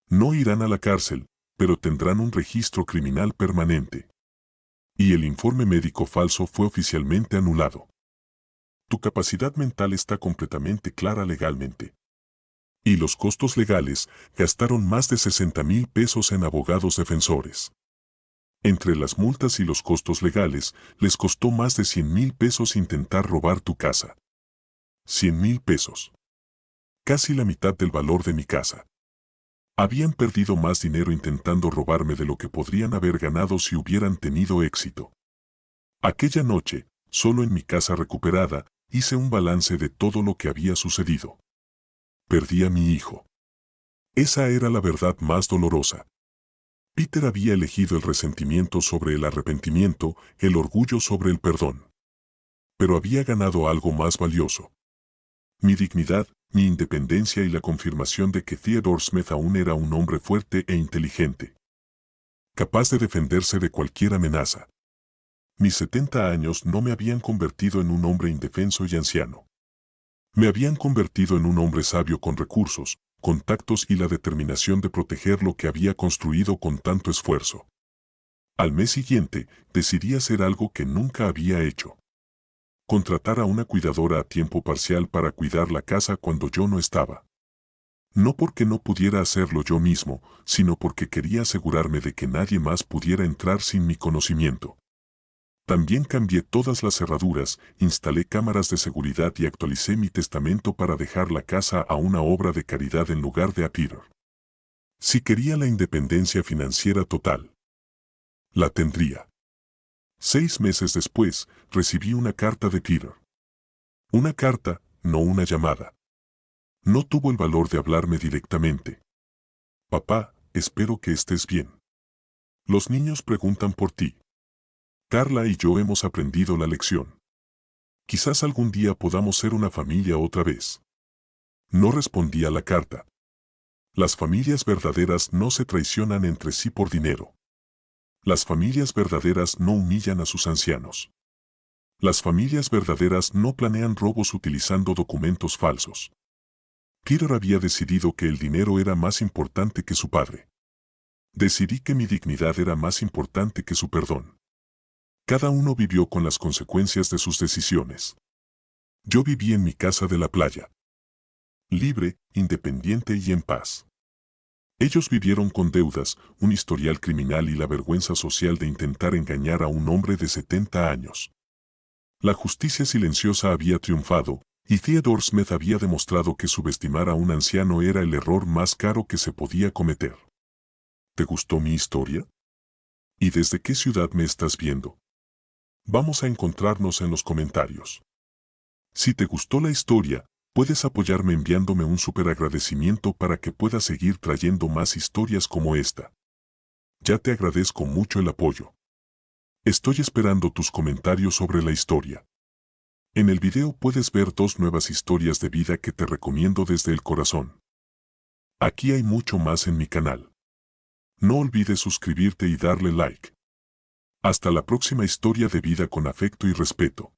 Speaker 1: No irán a la cárcel, pero tendrán un registro criminal permanente. Y el informe médico falso fue oficialmente anulado. Tu capacidad mental está completamente clara legalmente. Y los costos legales, gastaron más de 60,000 pesos en abogados defensores. Entre las multas y los costos legales, les costó más de 100,000 pesos intentar robar tu casa. 100,000 pesos. Casi la mitad del valor de mi casa. Habían perdido más dinero intentando robarme de lo que podrían haber ganado si hubieran tenido éxito. Aquella noche, solo en mi casa recuperada, hice un balance de todo lo que había sucedido. Perdí a mi hijo. Esa era la verdad más dolorosa. Peter había elegido el resentimiento sobre el arrepentimiento, el orgullo sobre el perdón. Pero había ganado algo más valioso. Mi dignidad, mi independencia y la confirmación de que Theodore Smith aún era un hombre fuerte e inteligente, capaz de defenderse de cualquier amenaza. Mis 70 años no me habían convertido en un hombre indefenso y anciano. Me habían convertido en un hombre sabio con recursos, contactos y la determinación de proteger lo que había construido con tanto esfuerzo. Al mes siguiente, decidí hacer algo que nunca había hecho. Contratar a una cuidadora a tiempo parcial para cuidar la casa cuando yo no estaba. No porque no pudiera hacerlo yo mismo, sino porque quería asegurarme de que nadie más pudiera entrar sin mi conocimiento. También cambié todas las cerraduras, instalé cámaras de seguridad y actualicé mi testamento para dejar la casa a una obra de caridad en lugar de a Peter. Si quería la independencia financiera total, la tendría. 6 meses después, recibí una carta de Peter. Una carta, no una llamada. No tuvo el valor de hablarme directamente. Papá, espero que estés bien. Los niños preguntan por ti. Carla y yo hemos aprendido la lección. Quizás algún día podamos ser una familia otra vez. No respondí a la carta. Las familias verdaderas no se traicionan entre sí por dinero. Las familias verdaderas no humillan a sus ancianos. Las familias verdaderas no planean robos utilizando documentos falsos. Peter había decidido que el dinero era más importante que su padre. Decidí que mi dignidad era más importante que su perdón. Cada uno vivió con las consecuencias de sus decisiones. Yo viví en mi casa de la playa. Libre, independiente y en paz. Ellos vivieron con deudas, un historial criminal y la vergüenza social de intentar engañar a un hombre de 70 años. La justicia silenciosa había triunfado, y Theodore Smith había demostrado que subestimar a un anciano era el error más caro que se podía cometer. ¿Te gustó mi historia? ¿Y desde qué ciudad me estás viendo? Vamos a encontrarnos en los comentarios. Si te gustó la historia, puedes apoyarme enviándome un súper agradecimiento para que pueda seguir trayendo más historias como esta. Ya te agradezco mucho el apoyo. Estoy esperando tus comentarios sobre la historia. En el video puedes ver 2 nuevas historias de vida que te recomiendo desde el corazón. Aquí hay mucho más en mi canal. No olvides suscribirte y darle like. Hasta la próxima historia de vida con afecto y respeto.